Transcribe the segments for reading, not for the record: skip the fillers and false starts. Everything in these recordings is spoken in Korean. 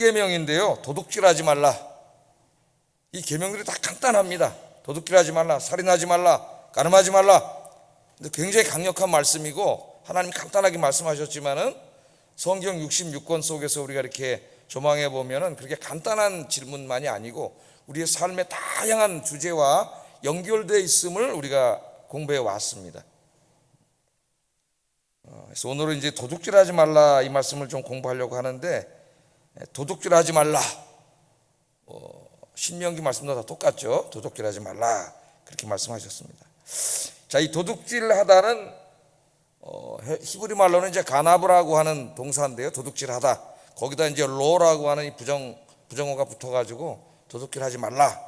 계명인데요, 도둑질하지 말라. 이 계명들이 다 간단합니다. 도둑질하지 말라, 살인하지 말라, 간음하지 말라. 근데 굉장히 강력한 말씀이고 하나님 간단하게 말씀하셨지만은 성경 66권 속에서 우리가 이렇게 조망해 보면은 그렇게 간단한 질문만이 아니고 우리의 삶의 다양한 주제와 연결되어 있음을 우리가 공부해 왔습니다. 그래서 오늘은 이제 도둑질하지 말라 이 말씀을 좀 공부하려고 하는데, 도둑질하지 말라, 신명기 말씀도 다 똑같죠. 도둑질하지 말라 그렇게 말씀하셨습니다. 자, 이 도둑질하다는 히브리 말로는 이제 가나브라고 하는 동사인데요, 도둑질하다. 거기다 이제 로라고 하는 이 부정어가 붙어가지고 도둑질하지 말라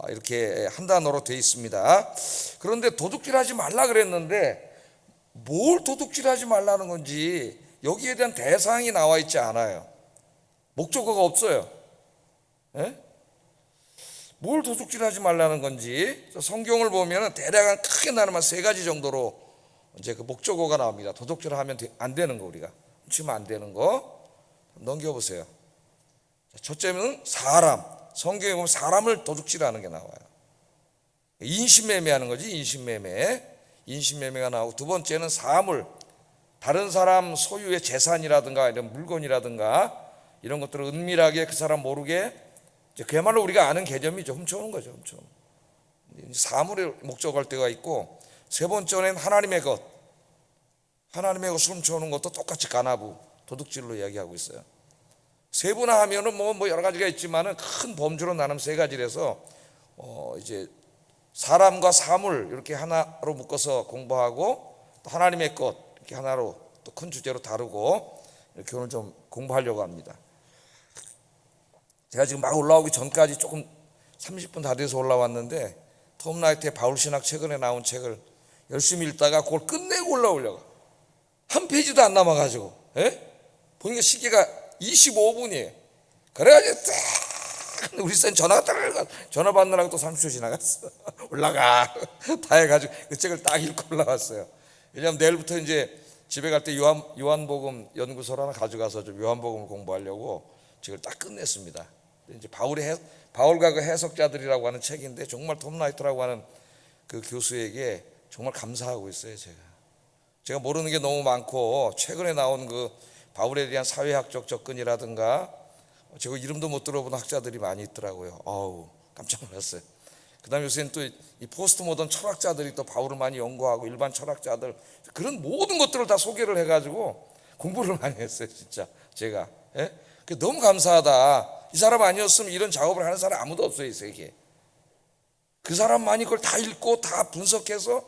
이렇게 한 단어로 되어 있습니다. 그런데 도둑질하지 말라 그랬는데 뭘 도둑질하지 말라는 건지 여기에 대한 대상이 나와 있지 않아요. 목적어가 없어요. 예? 뭘 도둑질하지 말라는 건지 성경을 보면 대략 크게 나누면 세 가지 정도로 이제 그 목적어가 나옵니다. 도둑질하면 안 되는 거, 우리가 훔치면 안 되는 거 넘겨보세요. 첫째는 사람. 성경에 보면 사람을 도둑질하는 게 나와요. 인신매매하는 거지, 인신매매가 나오고, 두 번째는 사물, 다른 사람 소유의 재산이라든가 이런 물건이라든가 이런 것들을 은밀하게 그 사람 모르게, 그야말로 우리가 아는 개념이죠. 훔쳐오는 거죠. 사물의 목적할 때가 있고, 세 번째는 하나님의 것을 훔쳐오는 것도 똑같이 가나부, 도둑질로 이야기하고 있어요. 세분화하면은 뭐 여러 가지가 있지만은 큰 범주로 나누면 세 가지라서 이제 사람과 사물 이렇게 하나로 묶어서 공부하고, 또 하나님의 것 이렇게 하나로 또 큰 주제로 다루고 이렇게 오늘 좀 공부하려고 합니다. 제가 지금 막 올라오기 전까지 조금 30분 다 돼서 올라왔는데, 톰 라이트의 바울신학 최근에 나온 책을 열심히 읽다가 그걸 끝내고 올라오려고 한 페이지도 안 남아가지고, 보니까 시계가 25분이에요. 그래가지고 딱 우리 쌤 전화 받느라고 또 30초 지나갔어. 올라가 다 해가지고 그 책을 딱 읽고 올라왔어요. 왜냐하면 내일부터 이제 집에 갈 때 요한복음 연구소를 하나 가져가서 좀 요한복음을 공부하려고 책을 딱 끝냈습니다. 이제 바울과 그 해석자들이라고 하는 책인데, 정말 톰 라이트라고 하는 그 교수에게 정말 감사하고 있어요. 제가 모르는 게 너무 많고, 최근에 나온 그 바울에 대한 사회학적 접근이라든가, 제가 이름도 못 들어본 학자들이 많이 있더라고요. 깜짝 놀랐어요. 그 다음에 요새는 또 이 포스트 모던 철학자들이 또 바울을 많이 연구하고, 일반 철학자들 그런 모든 것들을 다 소개를 해가지고 공부를 많이 했어요. 진짜 제가 너무 감사하다. 이 사람 아니었으면 이런 작업을 하는 사람 아무도 없어요, 이 세계에. 그 사람만이 그걸 다 읽고 다 분석해서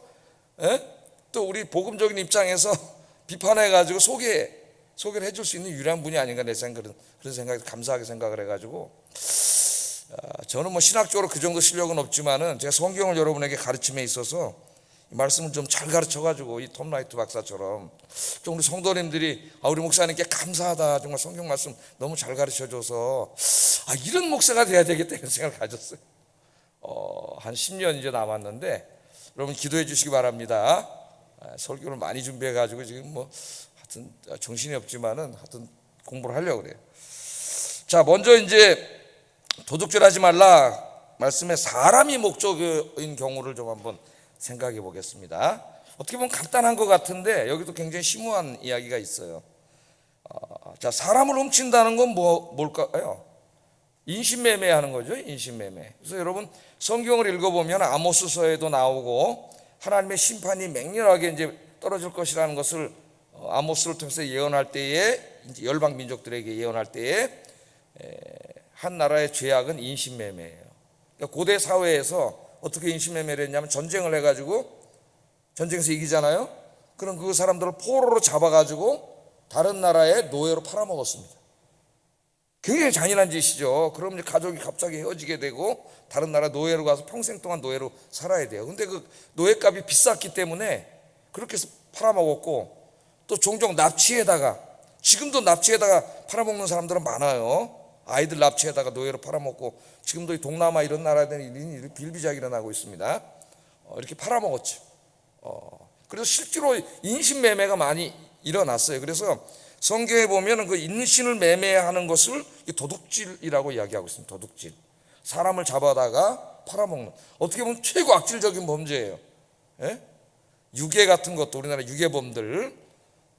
또 우리 복음적인 입장에서 비판해가지고 소개를 해줄 수 있는 유일한 분이 아닌가, 내 생각은 그런 생각이, 감사하게 생각을 해가지고, 저는 뭐 신학적으로 그 정도 실력은 없지만은 제가 성경을 여러분에게 가르침에 있어서 이 말씀을 좀 잘 가르쳐가지고, 이 톰 라이트 박사처럼 좀 우리 성도님들이 우리 목사님께 감사하다, 정말 성경 말씀 너무 잘 가르쳐줘서 이런 목사가 돼야 되겠다 이런 생각을 가졌어요. 한 10년 이제 남았는데 여러분 기도해 주시기 바랍니다. 설교를 많이 준비해가지고 지금 뭐 하여튼 정신이 없지만은 하여튼 공부를 하려고 그래요. 자, 먼저 이제 도둑질하지 말라 말씀에 사람이 목적인 경우를 좀 한번 생각해 보겠습니다. 어떻게 보면 간단한 것 같은데 여기도 굉장히 심오한 이야기가 있어요. 자, 사람을 훔친다는 건 뭘까요? 인신매매하는 거죠. 인신매매. 그래서 여러분 성경을 읽어보면 아모스서에도 나오고, 하나님의 심판이 맹렬하게 이제 떨어질 것이라는 것을 아모스를 통해서 예언할 때에, 이제 열방 민족들에게 예언할 때에 한 나라의 죄악은 인신매매예요. 그러니까 고대 사회에서 어떻게 인신매매를 했냐면, 전쟁을 해가지고 전쟁에서 이기잖아요. 그럼 그 사람들을 포로로 잡아가지고 다른 나라의 노예로 팔아먹었습니다. 굉장히 잔인한 짓이죠. 그럼 이제 가족이 갑자기 헤어지게 되고 다른 나라 노예로 가서 평생 동안 노예로 살아야 돼요. 근데 그 노예값이 비쌌기 때문에 그렇게 해서 팔아먹었고, 또 종종 납치에다가, 지금도 납치에다가 팔아먹는 사람들은 많아요. 아이들 납치에다가 노예로 팔아먹고, 지금도 이 동남아 이런 나라들은 일이 빌비작이 일어나고 있습니다. 이렇게 팔아먹었죠. 그래서 실제로 인신매매가 많이 일어났어요. 그래서 성경에 보면 그 인신을 매매하는 것을 도둑질이라고 이야기하고 있습니다. 도둑질. 사람을 잡아다가 팔아먹는, 어떻게 보면 최고 악질적인 범죄예요. 예? 유괴 같은 것도, 우리나라 유괴범들,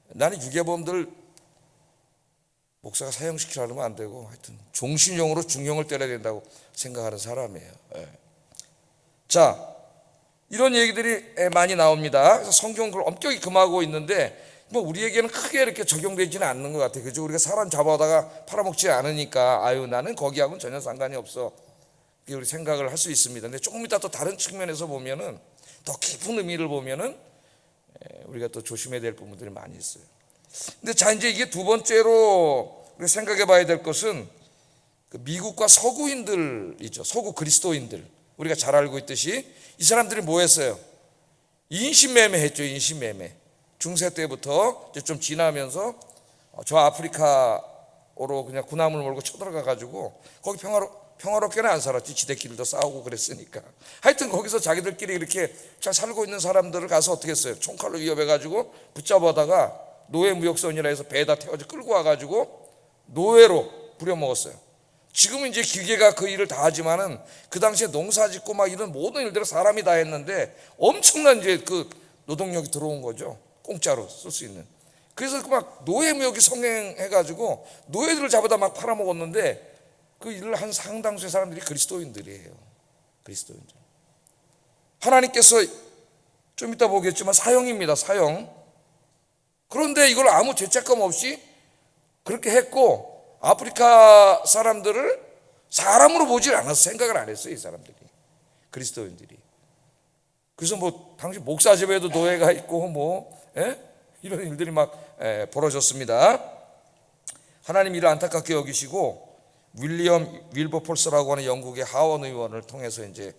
나는 유괴범들 목사가 사형시키려 하면 안 되고 하여튼 종신형으로 중형을 때려야 된다고 생각하는 사람이에요. 예. 자, 이런 얘기들이 많이 나옵니다. 그래서 성경은 그걸 엄격히 금하고 있는데 뭐 우리에게는 크게 이렇게 적용되지는 않는 것 같아요. 그죠? 우리가 사람 잡아다가 팔아먹지 않으니까 아유 나는 거기하고는 전혀 상관이 없어, 이렇게 우리 생각을 할 수 있습니다. 근데 조금 이따 또 다른 측면에서 보면은, 더 깊은 의미를 보면은 우리가 또 조심해야 될 부분들이 많이 있어요. 근데 자, 이제 이게 두 번째로 우리가 생각해 봐야 될 것은 그 미국과 서구인들이죠. 서구 그리스도인들. 우리가 잘 알고 있듯이 이 사람들이 뭐 했어요? 인신매매 했죠. 인신매매. 중세 때부터 이제 좀 지나면서 저 아프리카로 그냥 군함을 몰고 쳐들어가 가지고 거기 평화롭게는 안 살았지. 지들끼리도 싸우고 그랬으니까. 하여튼 거기서 자기들끼리 이렇게 잘 살고 있는 사람들을 가서 어떻게 했어요? 총칼로 위협해 가지고 붙잡아다가 노예무역선이라 해서 배에다 태워서 끌고 와가지고 노예로 부려먹었어요. 지금은 이제 기계가 그 일을 다 하지만은 그 당시에 농사 짓고 막 이런 모든 일들을 사람이 다 했는데 엄청난 이제 그 노동력이 들어온 거죠. 공짜로 쓸 수 있는. 그래서 그 막 노예무역이 성행해가지고 노예들을 잡아다 막 팔아먹었는데 그 일을 한 상당수의 사람들이 그리스도인들이에요. 그리스도인들. 하나님께서 좀 이따 보겠지만 사형입니다. 사형. 그런데 이걸 아무 죄책감 없이 그렇게 했고 아프리카 사람들을 사람으로 보질 않았어. 생각을 안 했어요. 이 사람들이, 그리스도인들이. 그래서 뭐 당시 목사 집에도 노예가 있고 뭐 이런 일들이 막 벌어졌습니다. 하나님 이를 안타깝게 여기시고 윌리엄 윌버폴스라고 하는 영국의 하원 의원을 통해서 이제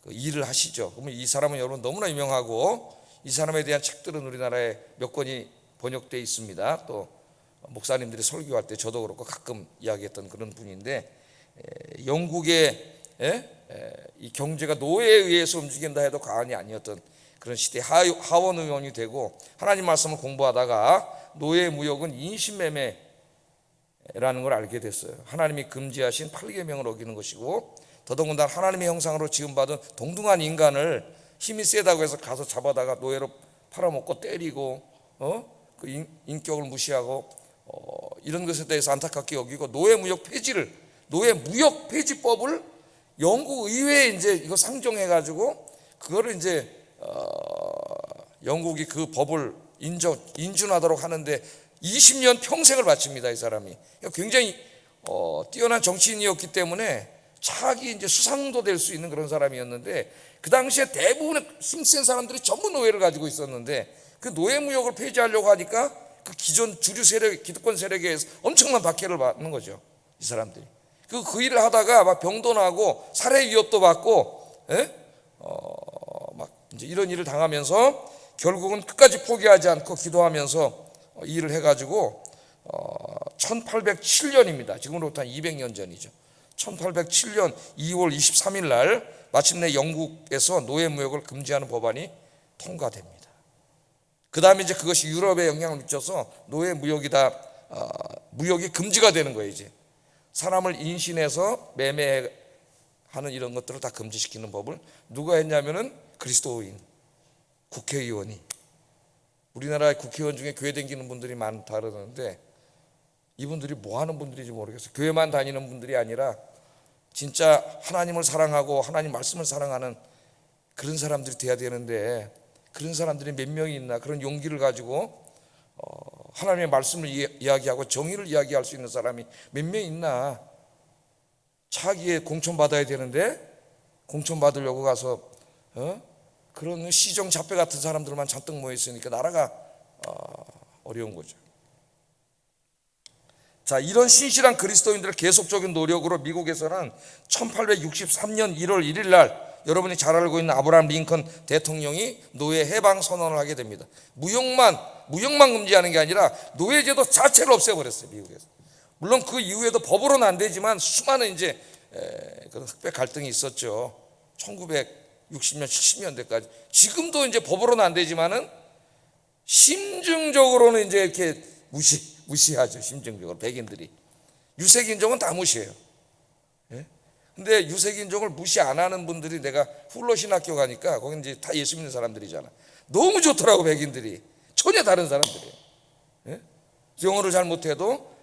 그 일을 하시죠. 그러면 이 사람은 여러분 너무나 유명하고 이 사람에 대한 책들은 우리나라에 몇 권이 번역되어 있습니다. 또 목사님들이 설교할 때 저도 그렇고 가끔 이야기했던 그런 분인데, 영국의 이 경제가 노예에 의해서 움직인다 해도 과언이 아니었던 그런 시대에 하원 의원이 되고 하나님 말씀을 공부하다가 노예 무역은 인신매매라는 걸 알게 됐어요. 하나님이 금지하신 8계명을 어기는 것이고 더더군다나 하나님의 형상으로 지음받은 동등한 인간을 힘이 세다고 해서 가서 잡아다가 노예로 팔아먹고 때리고 그 인격을 무시하고 이런 것에 대해서 안타깝게 여기고 노예 무역 폐지법을 영국 의회에 이제 이거 상정해 가지고 그거를 이제 영국이 그 법을 인준하도록 하는데 20년 평생을 바칩니다. 이 사람이 굉장히 뛰어난 정치인이었기 때문에 차기 이제 수상도 될 수 있는 그런 사람이었는데 그 당시에 대부분의 힘센 사람들이 전부 노예를 가지고 있었는데 그 노예 무역을 폐지하려고 하니까 그 기존 주류 세력, 기득권 세력에 의해서 엄청난 박해를 받는 거죠. 이 사람들이. 그 일을 하다가 막 병도 나고 살해 위협도 받고, 막 이제 이런 일을 당하면서 결국은 끝까지 포기하지 않고 기도하면서 일을 해가지고 1807년입니다. 지금으로부터 한 200년 전이죠. 1807년 2월 23일 날 마침내 영국에서 노예 무역을 금지하는 법안이 통과됩니다. 그 다음에 이제 그것이 유럽에 영향을 미쳐서 노예 무역이 무역이 금지가 되는 거예요. 이제 사람을 인신해서 매매하는 이런 것들을 다 금지시키는 법을 누가 했냐면은 그리스도인 국회의원이. 우리나라 국회의원 중에 교회 다니는 분들이 많다 그러는데 이분들이 뭐 하는 분들인지 모르겠어요. 교회만 다니는 분들이 아니라 진짜 하나님을 사랑하고 하나님 말씀을 사랑하는 그런 사람들이 돼야 되는데 그런 사람들이 몇 명이 있나. 그런 용기를 가지고 하나님의 말씀을 이야기하고 정의를 이야기할 수 있는 사람이 몇 명 있나. 차기에 공천받아야 되는데 공천받으려고 가서 그런 시정 잡배 같은 사람들만 잔뜩 모여있으니까 나라가 어려운 거죠. 자, 이런 신실한 그리스도인들의 계속적인 노력으로 미국에서는 1863년 1월 1일 날 여러분이 잘 알고 있는 아브라함 링컨 대통령이 노예 해방 선언을 하게 됩니다. 무역만 금지하는 게 아니라 노예제도 자체를 없애버렸어요. 미국에서. 물론 그 이후에도 법으로는 안 되지만 수많은 이제 그런 흑백 갈등이 있었죠. 1960년 70년대까지. 지금도 이제 법으로는 안 되지만은 심증적으로는 이제 이렇게 무시하죠. 심정적으로 백인들이. 유색인종은 다 무시해요. 예? 근데 유색인종을 무시 안 하는 분들이, 내가 훌러 신학교 가니까 거기 이제 다 예수 믿는 사람들이잖아. 너무 좋더라고. 백인들이 전혀 다른 사람들이에요. 예? 영어를 잘 못해도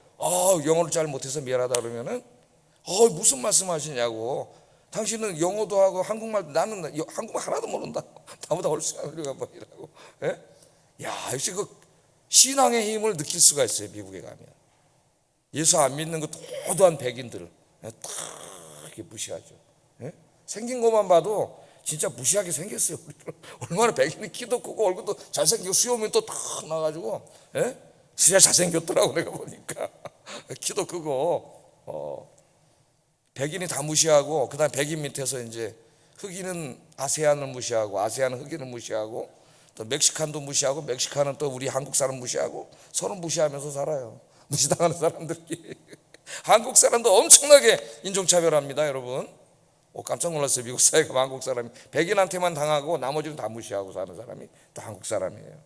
영어를 잘 못해서 미안하다 그러면은 무슨 말씀하시냐고. 당신은 영어도 하고 한국말도, 나는 한국말 하나도 모른다. 나보다 훨씬 우리가 뭐이라고. 예? 야, 역시 그 신앙의 힘을 느낄 수가 있어요. 미국에 가면 예수 안 믿는 그 도도한 백인들을 다 이렇게 무시하죠. 예? 생긴 것만 봐도 진짜 무시하게 생겼어요. 얼마나 백인이 키도 크고 얼굴도 잘생기고 수염이 또 탁 나가지고, 예? 진짜 잘생겼더라고 내가 보니까. 키도 크고. 백인이 다 무시하고, 그 다음 백인 밑에서 이제 흑인은 아세안을 무시하고, 아세안은 흑인을 무시하고, 또 멕시칸도 무시하고, 멕시칸은 또 우리 한국 사람 무시하고, 서로 무시하면서 살아요. 무시당하는 사람들끼리. 한국 사람도 엄청나게 인종차별합니다, 여러분. 깜짝 놀랐어요. 미국 사회가 한국 사람이 백인한테만 당하고 나머지는 다 무시하고 사는 사람이 다 한국 사람이에요.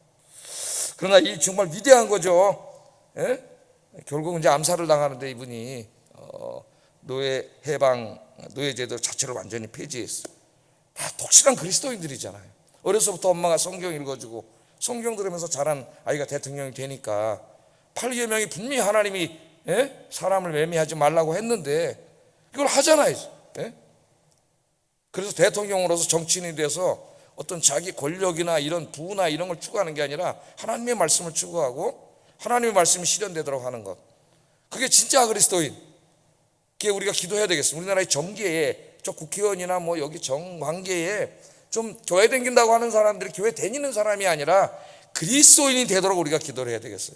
그러나 이 정말 위대한 거죠. 예? 결국 이제 암살을 당하는데 이분이 노예 해방, 노예제도 자체를 완전히 폐지했어요. 다 독실한 그리스도인들이잖아요. 어려서부터 엄마가 성경 읽어주고 성경 들으면서 자란 아이가 대통령이 되니까 8계명이 분명히 하나님이 사람을 매매하지 말라고 했는데 이걸 하잖아요. 그래서 대통령으로서 정치인이 돼서 어떤 자기 권력이나 이런 부나 이런 걸 추구하는 게 아니라 하나님의 말씀을 추구하고 하나님의 말씀이 실현되도록 하는 것, 그게 진짜 그리스도인. 그게 우리가 기도해야 되겠습니다. 우리나라의 정계에, 저 국회의원이나 뭐 여기 정관계에 좀 교회 다닌다고 하는 사람들이 교회 다니는 사람이 아니라 그리스도인이 되도록 우리가 기도를 해야 되겠어요.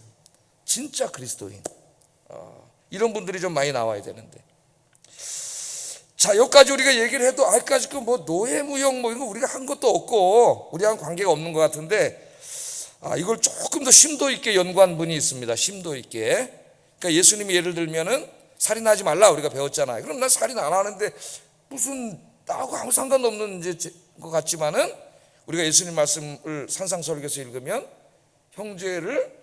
진짜 그리스도인. 이런 분들이 좀 많이 나와야 되는데. 자, 여기까지 우리가 얘기를 해도 아직까지 그 뭐 노예무용 뭐 이거 우리가 한 것도 없고 우리랑 관계가 없는 것 같은데, 이걸 조금 더 심도 있게 연구한 분이 있습니다. 심도 있게. 그러니까 예수님이 예를 들면은 살인하지 말라 우리가 배웠잖아요. 그럼 난 살인 안 하는데 무슨 나하고 아무 상관도 없는 이제 것 같지만은, 우리가 예수님 말씀을 산상설교에서 읽으면 형제를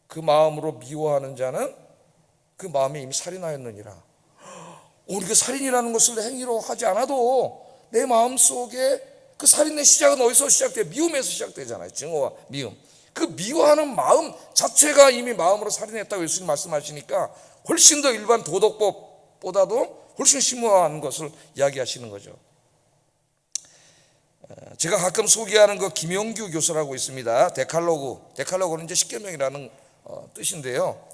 그 마음으로 미워하는 자는 그 마음에 이미 살인하였느니라. 우리가 살인이라는 것을 행위로 하지 않아도 내 마음 속에 그 살인의 시작은 어디서 시작돼요? 미움에서 시작되잖아요. 증오와 미움. 그 미워하는 마음 자체가 이미 마음으로 살인했다고 예수님 말씀하시니까 훨씬 더 일반 도덕법보다도 훨씬 심오한 것을 이야기하시는 거죠. 제가 가끔 소개하는 그 김용규 교수라고 있습니다. 데칼로그는 이제 10계명이라는 뜻인데요.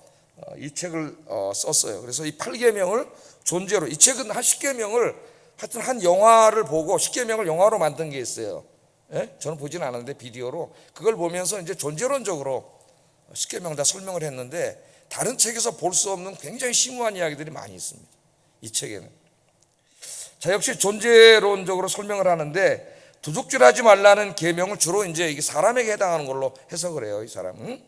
이 책을 썼어요. 그래서 이 8계명을 존재로, 이 책은 한 10계명을 하여튼 한 영화를 보고 10계명을 영화로 만든 게 있어요. 저는 보지는 않았는데 비디오로 그걸 보면서 이제 존재론적으로 10계명 다 설명을 했는데, 다른 책에서 볼 수 없는 굉장히 심오한 이야기들이 많이 있습니다. 이 책에는. 자, 역시 존재론적으로 설명을 하는데, 도둑질하지 말라는 계명을 주로 이제 이게 사람에게 해당하는 걸로 해석을 해요. 이 사람은.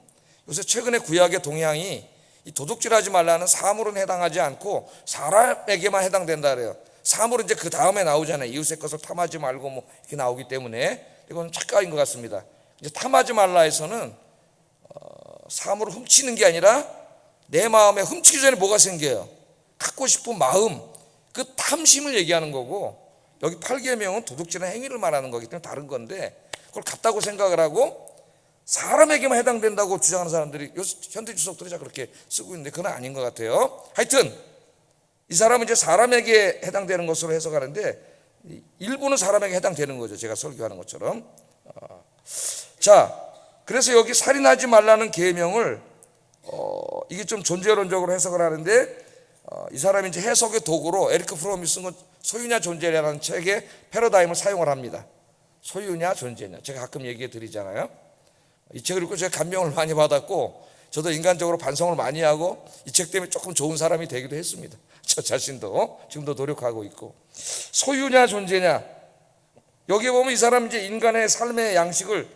요새 최근에 구약의 동향이 이 도둑질하지 말라는 사물은 해당하지 않고 사람에게만 해당된다 그래요. 사물은 이제 그 다음에 나오잖아요. 이웃의 것을 탐하지 말고 뭐 이렇게 나오기 때문에 이건 착각인 것 같습니다. 이제 탐하지 말라에서는 사물을 훔치는 게 아니라 내 마음에 훔치기 전에 뭐가 생겨요? 갖고 싶은 마음, 그 탐심을 얘기하는 거고, 여기 8계명은 도둑질한 행위를 말하는 거기 때문에 다른 건데, 그걸 같다고 생각을 하고 사람에게만 해당된다고 주장하는 사람들이 현대 주석들이 다 그렇게 쓰고 있는데 그건 아닌 것 같아요. 하여튼 이 사람은 이제 사람에게 해당되는 것으로 해석하는데 일부는 사람에게 해당되는 거죠. 제가 설교하는 것처럼. 자, 그래서 여기 살인하지 말라는 계명을 이게 좀 존재론적으로 해석을 하는데, 이 사람이 이제 해석의 도구로 에리크 프롬이 쓴 건 소유냐 존재냐라는 책의 패러다임을 사용을 합니다. 소유냐 존재냐. 제가 가끔 얘기해 드리잖아요. 이 책을 읽고 제가 감명을 많이 받았고, 저도 인간적으로 반성을 많이 하고 이 책 때문에 조금 좋은 사람이 되기도 했습니다. 저 자신도 지금도 노력하고 있고. 소유냐 존재냐. 여기 보면 이 사람은 이제 인간의 삶의 양식을,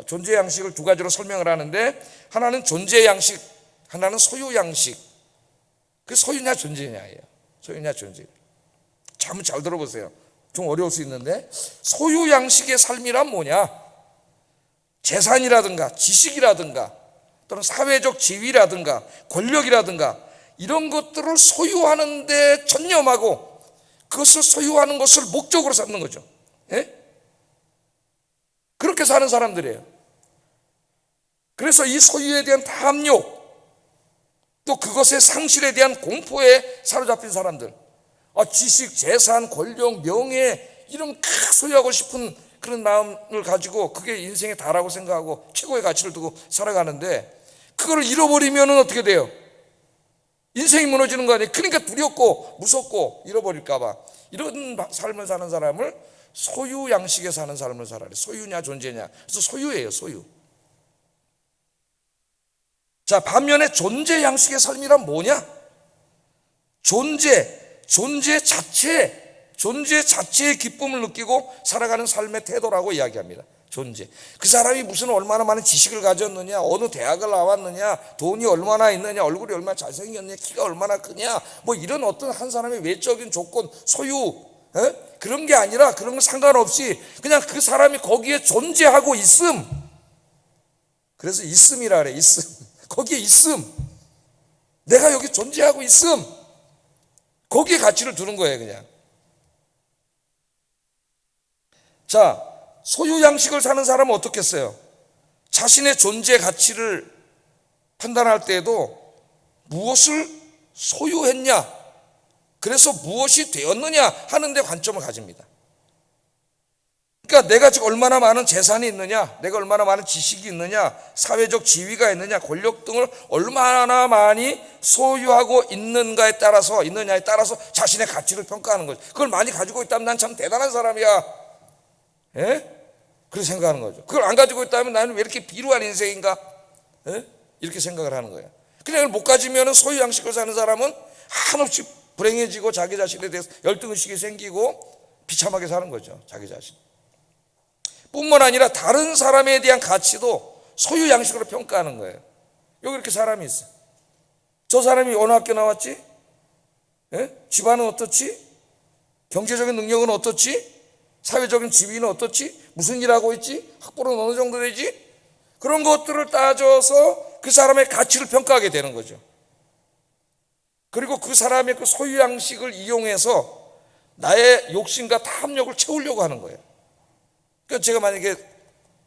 존재 양식을 두 가지로 설명을 하는데, 하나는 존재 양식, 하나는 소유 양식. 그 소유냐 존재냐예요. 소유냐 존재. 한번 잘 들어보세요. 좀 어려울 수 있는데, 소유 양식의 삶이란 뭐냐? 재산이라든가 지식이라든가 또는 사회적 지위라든가 권력이라든가 이런 것들을 소유하는 데 전념하고 그것을 소유하는 것을 목적으로 삼는 거죠. 예? 그렇게 사는 사람들이에요. 그래서 이 소유에 대한 탐욕, 또 그것의 상실에 대한 공포에 사로잡힌 사람들, 지식, 재산, 권력, 명예 이런 크 소유하고 싶은 그런 마음을 가지고 그게 인생의 다라고 생각하고 최고의 가치를 두고 살아가는데 그걸 잃어버리면 어떻게 돼요? 인생이 무너지는 거 아니에요? 그러니까 두렵고 무섭고 잃어버릴까 봐 이런 삶을 사는 사람을 소유 양식에 사는 삶을 살아야 돼. 소유냐 존재냐. 그래서 소유예요, 소유. 자, 반면에 존재 양식의 삶이란 뭐냐? 존재 자체의 기쁨을 느끼고 살아가는 삶의 태도라고 이야기합니다. 존재. 그 사람이 무슨 얼마나 많은 지식을 가졌느냐, 어느 대학을 나왔느냐, 돈이 얼마나 있느냐, 얼굴이 얼마나 잘생겼느냐, 키가 얼마나 크냐, 뭐 이런 어떤 한 사람의 외적인 조건, 소유, 그런 게 아니라 그런 거 상관없이 그냥 그 사람이 거기에 존재하고 있음. 그래서 있음이라 그래. 있음. 거기에 있음. 내가 여기 존재하고 있음. 거기에 가치를 두는 거예요, 그냥. 자, 소유 양식을 사는 사람은 어떻겠어요? 자신의 존재 가치를 판단할 때에도 무엇을 소유했냐, 그래서 무엇이 되었느냐 하는 데 관점을 가집니다. 그러니까 내가 지금 얼마나 많은 재산이 있느냐, 내가 얼마나 많은 지식이 있느냐, 사회적 지위가 있느냐, 권력 등을 얼마나 많이 소유하고 있느냐에 따라서 자신의 가치를 평가하는 거죠. 그걸 많이 가지고 있다면 난 참 대단한 사람이야. 예? 그렇게 생각하는 거죠. 그걸 안 가지고 있다면 나는 왜 이렇게 비루한 인생인가? 예? 이렇게 생각을 하는 거예요. 그냥 못 가지면 소유 양식을 사는 사람은 한없이 불행해지고 자기 자신에 대해서 열등의식이 생기고 비참하게 사는 거죠. 자기 자신. 뿐만 아니라 다른 사람에 대한 가치도 소유 양식으로 평가하는 거예요. 여기 이렇게 사람이 있어요. 저 사람이 어느 학교 나왔지? 예? 집안은 어떻지? 경제적인 능력은 어떻지? 사회적인 지위는 어떻지? 무슨 일 하고 있지? 학벌은 어느 정도 되지? 그런 것들을 따져서 그 사람의 가치를 평가하게 되는 거죠. 그리고 그 사람의 그 소유 양식을 이용해서 나의 욕심과 탐욕을 채우려고 하는 거예요. 그러니까 제가 만약에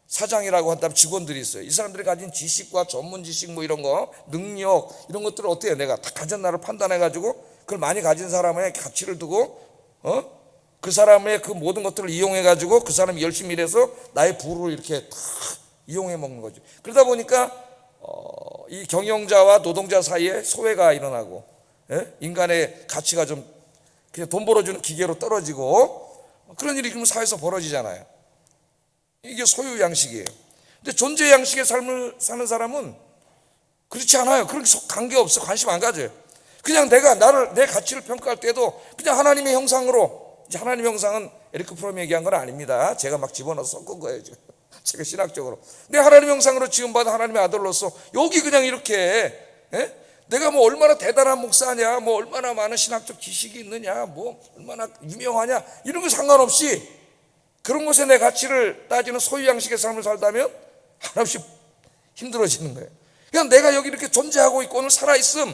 사장이라고 한다면 직원들이 있어요. 이 사람들이 가진 지식과 전문 지식 뭐 이런 거, 능력 이런 것들을 어떻게 해요? 내가 다 가진 나를 판단해가지고 그걸 많이 가진 사람의 가치를 두고 그 사람의 그 모든 것들을 이용해가지고 그 사람이 열심히 일해서 나의 부를 이렇게 다 이용해 먹는 거죠. 그러다 보니까 이 경영자와 노동자 사이에 소외가 일어나고 인간의 가치가 좀 그냥 돈 벌어주는 기계로 떨어지고 그런 일이 그럼 사회에서 벌어지잖아요. 이게 소유 양식이에요. 근데 존재 양식의 삶을 사는 사람은 그렇지 않아요. 그런 관계없어. 관심 안 가져요. 그냥 내 가치를 평가할 때도 그냥 하나님의 형상으로, 이제 하나님의 형상은 에리크 프롬이 얘기한 건 아닙니다. 제가 막 집어넣어서 섞은 거예요, 지금. 제가 신학적으로. 내 하나님의 형상으로 지음받은 하나님의 아들로서 여기 그냥 이렇게, 내가 뭐 얼마나 대단한 목사냐, 뭐 얼마나 많은 신학적 지식이 있느냐, 뭐 얼마나 유명하냐, 이런 거 상관없이 그런 것에 내 가치를 따지는 소유 양식의 삶을 살다면 한없이 힘들어지는 거예요. 그냥 내가 여기 이렇게 존재하고 있고 오늘 살아있음,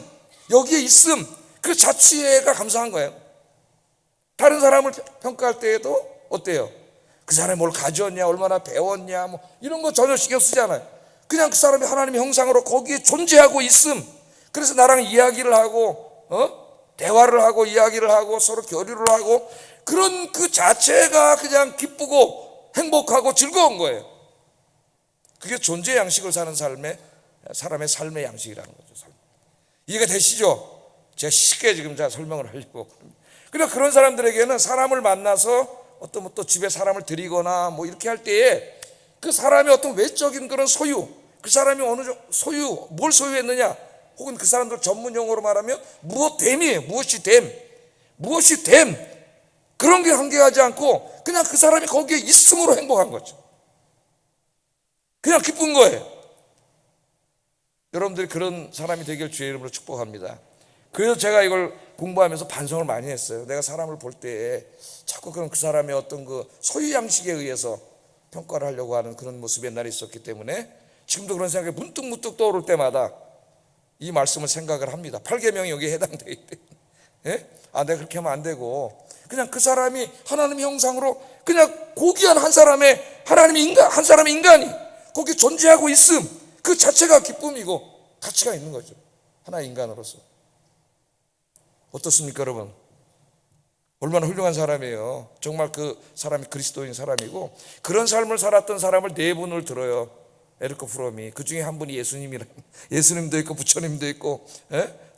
여기에 있음, 그 자체가 감사한 거예요. 다른 사람을 평가할 때에도 어때요? 그 사람이 뭘 가졌냐, 얼마나 배웠냐, 뭐 이런 거 전혀 신경 쓰지 않아요. 그냥 그 사람이 하나님의 형상으로 거기에 존재하고 있음. 그래서 나랑 이야기를 하고, 대화를 하고, 이야기를 하고, 서로 교류를 하고, 그런 그 자체가 그냥 기쁘고 행복하고 즐거운 거예요. 그게 존재 양식을 사는 사람의 삶의 양식이라는 거죠. 이해가 되시죠? 제가 쉽게 지금 설명을 하려고. 그러니까 그런 사람들에게는 사람을 만나서 어떤 또 집에 사람을 들이거나 뭐 이렇게 할 때에 그 사람의 어떤 외적인 그런 소유, 그 사람이 어느 정도 소유, 뭘 소유했느냐, 혹은 그 사람들 전문 용어로 말하면 무엇됨이에요. 무엇이 됨. 그런 게 한계하지 않고 그냥 그 사람이 거기에 있음으로 행복한 거죠. 그냥 기쁜 거예요. 여러분들이 그런 사람이 되길 주의 이름으로 축복합니다. 그래서 제가 이걸 공부하면서 반성을 많이 했어요. 내가 사람을 볼 때 자꾸 그 사람의 어떤 그 소유 양식에 의해서 평가를 하려고 하는 그런 모습이 옛날에 있었기 때문에 지금도 그런 생각이 문득 떠오를 때마다 이 말씀을 생각을 합니다. 8계명이 여기에 해당되어 있대. 예? 내가 그렇게 하면 안 되고, 그냥 그 사람이 하나님의 형상으로 그냥 고귀한 한 사람의 하나님의 인간, 한 사람의 인간이 거기 존재하고 있음, 그 자체가 기쁨이고 가치가 있는 거죠. 하나의 인간으로서. 어떻습니까, 여러분? 얼마나 훌륭한 사람이에요. 정말 그 사람이 그리스도인 사람이고, 그런 삶을 살았던 사람을 네 분을 들어요. 에르크 프롬이. 그 중에 한 분이 예수님도 있고 부처님도 있고,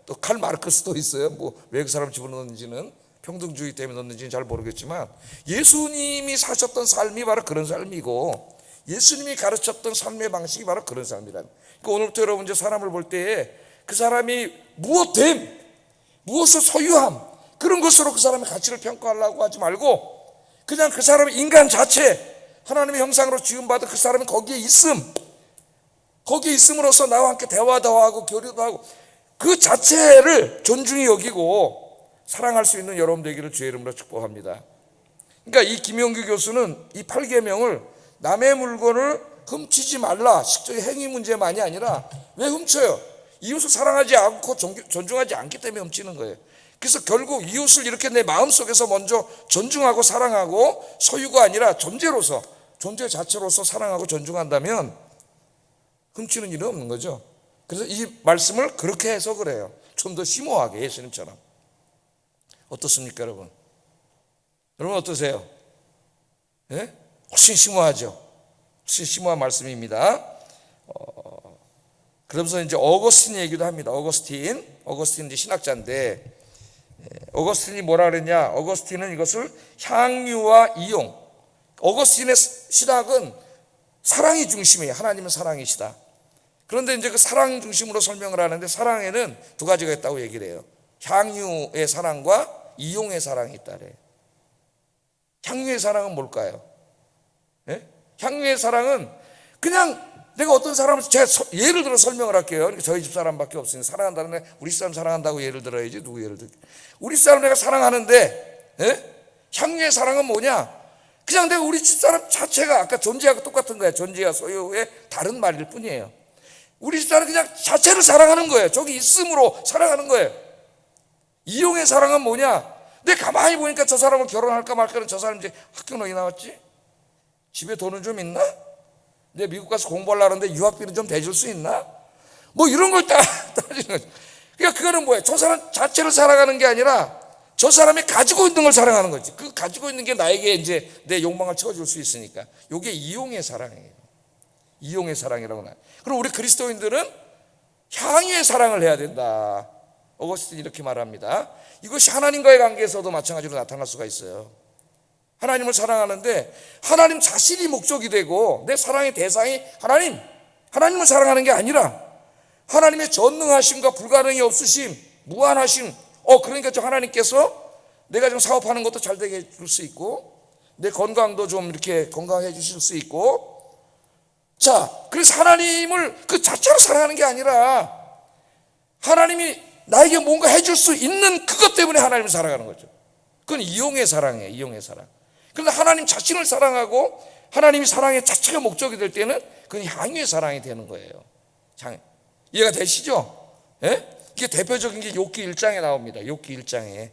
또 칼 마르크스도 있어요. 뭐 왜 그 사람 집어넣는지는, 평등주의 때문에 넣는지는 잘 모르겠지만, 예수님이 사셨던 삶이 바로 그런 삶이고, 예수님이 가르쳤던 삶의 방식이 바로 그런 삶이란. 그러니까 오늘부터 여러분 이제 사람을 볼 때에 그 사람이 무엇됨, 무엇을 소유함, 그런 것으로 그 사람의 가치를 평가하려고 하지 말고, 그냥 그 사람의 인간 자체, 하나님의 형상으로 지음받은 그 사람이 거기에 있음으로써 나와 함께 대화도 하고 교류도 하고, 그 자체를 존중히 여기고 사랑할 수 있는 여러분 되기를 주의 이름으로 축복합니다. 그러니까 이 김용규 교수는 이 8계명을 남의 물건을 훔치지 말라, 식적인 행위 문제만이 아니라, 왜 훔쳐요? 이웃을 사랑하지 않고 존중하지 않기 때문에 훔치는 거예요. 그래서 결국 이웃을 이렇게 내 마음속에서 먼저 존중하고 사랑하고, 소유가 아니라 존재로서, 존재 자체로서 사랑하고 존중한다면 훔치는 일은 없는 거죠. 그래서 이 말씀을 그렇게 해석을 해요. 좀 더 심오하게, 예수님처럼. 어떻습니까, 여러분? 여러분 어떠세요? 예? 훨씬 심오하죠. 훨씬 심오한 말씀입니다. 그러면서 이제 어거스틴 얘기도 합니다. 어거스틴 이제 신학자인데, 어거스틴이 뭐라 그랬냐? 어거스틴은 이것을 향유와 이용. 어거스틴의 신학은 사랑이 중심이에요. 하나님은 사랑이시다. 그런데 이제 그 사랑 중심으로 설명을 하는데, 사랑에는 두 가지가 있다고 얘기를 해요. 향유의 사랑과 이용의 사랑이 있다래. 향유의 사랑은 뭘까요? 예? 향유의 사랑은 그냥 내가 어떤 사람을, 제가 예를 들어 설명을 할게요. 저희 집 사람밖에 없으니 사랑한다는 애, 우리 사람 사랑한다고 예를 들어야지. 누구 예를 들어? 우리 사람 내가 사랑하는데, 향유의 사랑은 뭐냐? 그냥 내가 우리 집 사람 자체가 아까 존재하고 똑같은 거야. 존재와 소유의 다른 말일 뿐이에요. 우리 집 사람 그냥 자체를 사랑하는 거예요. 저기 있음으로 사랑하는 거예요. 이용의 사랑은 뭐냐? 내가 가만히 보니까 저 사람을 결혼할까 말까는, 저 사람 이제 학교 어디 나왔지? 집에 돈은 좀 있나? 내가 미국 가서 공부하려고 하는데 유학비는 좀 대줄 수 있나? 뭐 이런 걸 따지는 거죠. 그러니까 그거는 뭐예요? 저 사람 자체를 사랑하는 게 아니라 저 사람이 가지고 있는 걸 사랑하는 거지. 그 가지고 있는 게 나에게 이제 내 욕망을 채워줄 수 있으니까. 이게 이용의 사랑이에요. 이용의 사랑이라고 나요. 그럼 우리 그리스도인들은 향유의 사랑을 해야 된다. 어거스틴이 이렇게 말합니다. 이것이 하나님과의 관계에서도 마찬가지로 나타날 수가 있어요. 하나님을 사랑하는데 하나님 자신이 목적이 되고, 내 사랑의 대상이 하나님을 사랑하는 게 아니라 하나님의 전능하심과 불가능이 없으심, 무한하심. 그러니까 저 하나님께서 내가 좀 사업하는 것도 잘 되게 해줄 수 있고, 내 건강도 좀 이렇게 건강해 주실 수 있고. 자, 그래서 하나님을 그 자체로 사랑하는 게 아니라 하나님이 나에게 뭔가 해줄 수 있는 그것 때문에 하나님을 사랑하는 거죠. 그건 이용의 사랑이에요. 이용의 사랑. 그런데 하나님 자신을 사랑하고 하나님이 사랑의 자체가 목적이 될 때는 그건 향유의 사랑이 되는 거예요. 이해가 되시죠? 이게 대표적인 게 욥기 1장에 나옵니다. 욥기 1장에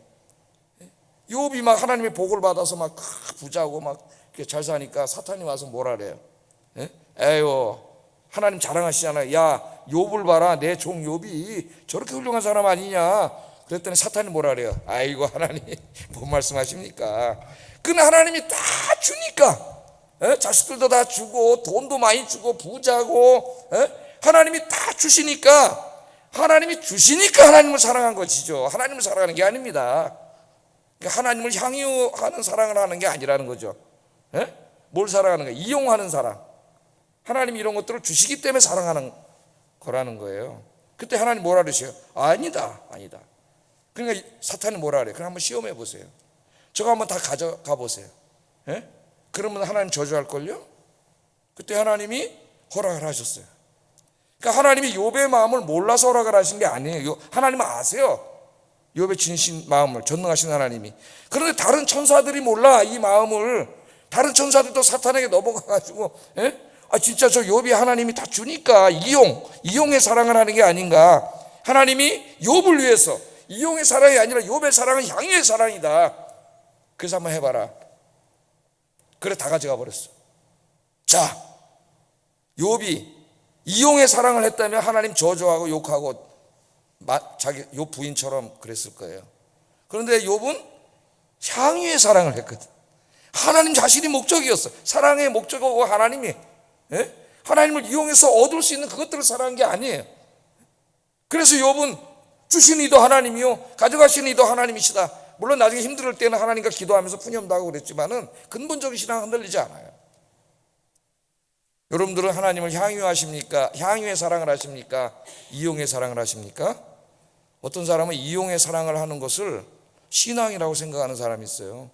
욥이 막 하나님의 복을 받아서 막 부자고 막 잘 사니까 사탄이 와서 뭐라 그래요? 에휴, 하나님 자랑하시잖아요. 야, 욥을 봐라. 내 종 욥이 저렇게 훌륭한 사람 아니냐? 그랬더니 사탄이 뭐라 그래요? 아이고, 하나님 뭔 말씀하십니까? 근데 하나님이 다 주니까, 자식들도 다 주고 돈도 많이 주고 부자고, 하나님이 다 주시니까, 하나님이 주시니까 하나님을 사랑한 것이죠. 하나님을 사랑하는 게 아닙니다. 그러니까 하나님을 향유하는 사랑을 하는 게 아니라는 거죠. 뭘 사랑하는 거예요? 이용하는 사랑. 하나님이 이런 것들을 주시기 때문에 사랑하는 거라는 거예요. 그때 하나님 뭐라 그러세요? 아니다. 그러니까 사탄이 뭐라 그래요? 그럼 한번 시험해 보세요. 저거 한번 다 가져가 보세요. 그러면 하나님 저주할걸요? 그때 하나님이 허락을 하셨어요. 그러니까 하나님이 욥의 마음을 몰라서 허락을 하신 게 아니에요. 하나님은 아세요. 욥의 진심 마음을, 전능하신 하나님이. 그런데 다른 천사들이 몰라, 이 마음을. 다른 천사들도 사탄에게 넘어가가지고 진짜 저 욥이 하나님이 다 주니까 이용의 사랑을 하는 게 아닌가. 하나님이 욥을 위해서, 이용의 사랑이 아니라 욥의 사랑은 향유의 사랑이다. 그래서 한번 해봐라. 그래 다 가져가 버렸어. 자, 욥이 이용의 사랑을 했다면 하나님 저주하고 욕하고 자기 욥 부인처럼 그랬을 거예요. 그런데 욥은 향유의 사랑을 했거든. 하나님 자신이 목적이었어. 사랑의 목적이고 하나님이, 하나님을 이용해서 얻을 수 있는 그것들을 사랑한 게 아니에요. 그래서 욥은 주신 이도 하나님이요 가져가신 이도 하나님이시다. 물론 나중에 힘들 때는 하나님과 기도하면서 푸념도 하고 그랬지만은 근본적인 신앙은 흔들리지 않아요. 여러분들은 하나님을 향유하십니까? 향유의 사랑을 하십니까? 이용의 사랑을 하십니까? 어떤 사람은 이용의 사랑을 하는 것을 신앙이라고 생각하는 사람이 있어요.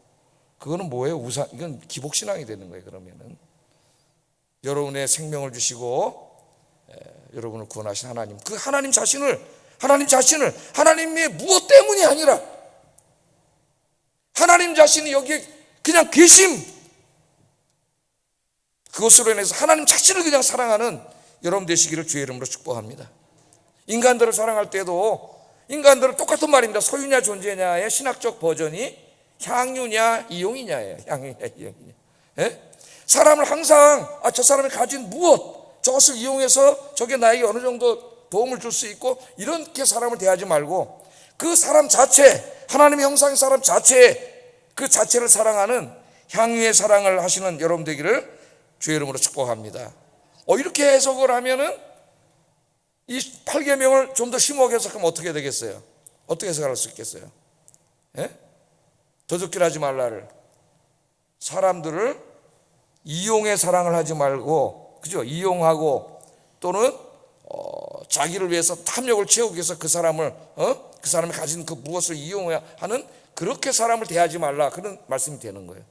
그거는 뭐예요? 이건 기복신앙이 되는 거예요. 그러면은 여러분의 생명을 주시고 여러분을 구원하신 하나님, 그 하나님 자신을 하나님의 무엇 때문이 아니라 하나님 자신이 여기에 그냥 계심, 그것으로 인해서 하나님 자신을 그냥 사랑하는 여러분 되시기를 주의 이름으로 축복합니다. 인간들을 사랑할 때도 인간들은 똑같은 말입니다. 소유냐 존재냐의 신학적 버전이 향유냐 이용이냐예요. 향유냐 이용이냐. 사람을 항상 저 사람이 가진 무엇, 저것을 이용해서 저게 나에게 어느 정도 도움을 줄 수 있고 이렇게 사람을 대하지 말고 그 사람 자체, 하나님의 형상의 사람 자체, 그 자체를 사랑하는 향유의 사랑을 하시는 여러분 되기를 주의 이름으로 축복합니다. 이렇게 해석을 하면은 이 8계명을 좀 더 심오하게 해석하면 어떻게 되겠어요? 어떻게 해석할 수 있겠어요? 도둑질하지 말라를, 사람들을 이용의 사랑을 하지 말고, 그죠? 이용하고 또는 자기를 위해서 탐욕을 채우기 위해서 그 사람이 가진 그 무엇을 이용해야 하는 그렇게 사람을 대하지 말라, 그런 말씀이 되는 거예요.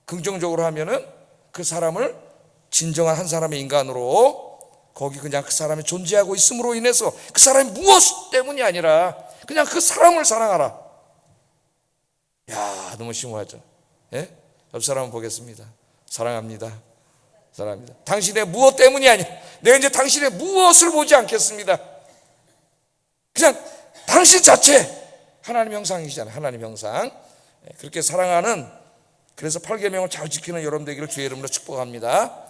긍정적으로 하면은 그 사람을 진정한 한 사람의 인간으로 거기 그냥 그 사람이 존재하고 있음으로 인해서 그 사람이 무엇 때문이 아니라 그냥 그 사람을 사랑하라. 야, 너무 심오하죠. 옆 사람을 보겠습니다. 사랑합니다. 사랑합니다. 당신의 무엇 때문이 아니야. 내가 이제 당신의 무엇을 보지 않겠습니다. 그냥 당신 자체, 하나님 형상이시잖아요. 하나님 형상. 그렇게 사랑하는, 그래서 8계명을 잘 지키는 여러분 되기를 주의 이름으로 축복합니다.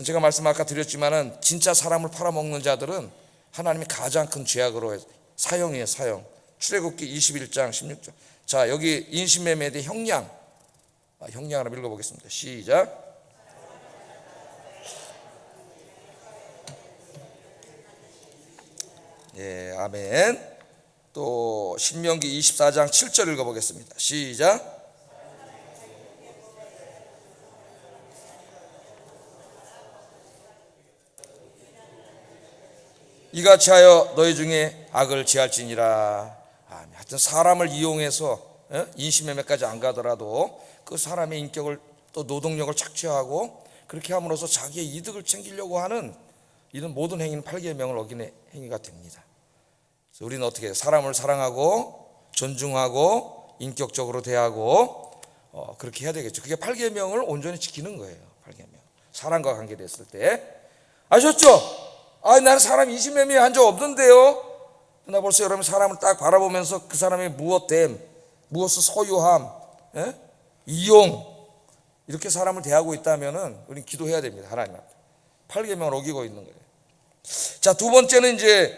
제가 말씀 아까 드렸지만은 진짜 사람을 팔아먹는 자들은 하나님이 가장 큰 죄악으로 사형이에요. 사형. 출애굽기 21장 16절. 자, 여기 인신매매에 대해 형량, 형량 하나 읽어보겠습니다. 시작. 예, 아멘. 또 신명기 24장 7절 읽어보겠습니다. 시작. 이같이 하여 너희 중에 악을 지할지니라. 하여튼 사람을 이용해서 인신매매까지 안 가더라도 그 사람의 인격을 또 노동력을 착취하고 그렇게 함으로써 자기의 이득을 챙기려고 하는 이런 모든 행위는 8계명을 어기는 행위가 됩니다. 그래서 우리는 어떻게 해요? 사람을 사랑하고 존중하고 인격적으로 대하고 그렇게 해야 되겠죠. 그게 8계명을 온전히 지키는 거예요. 8계명. 사람과 관계됐을 때. 아셨죠? 나는 사람 인신매매 한 적 없는데요. 나 벌써 여러분 사람을 딱 바라보면서 그 사람의 무엇됨, 무엇을 소유함, 이용, 이렇게 사람을 대하고 있다면은 우리는 기도해야 됩니다. 하나님 앞에. 8계명을 어기고 있는 거예요. 자, 두 번째는 이제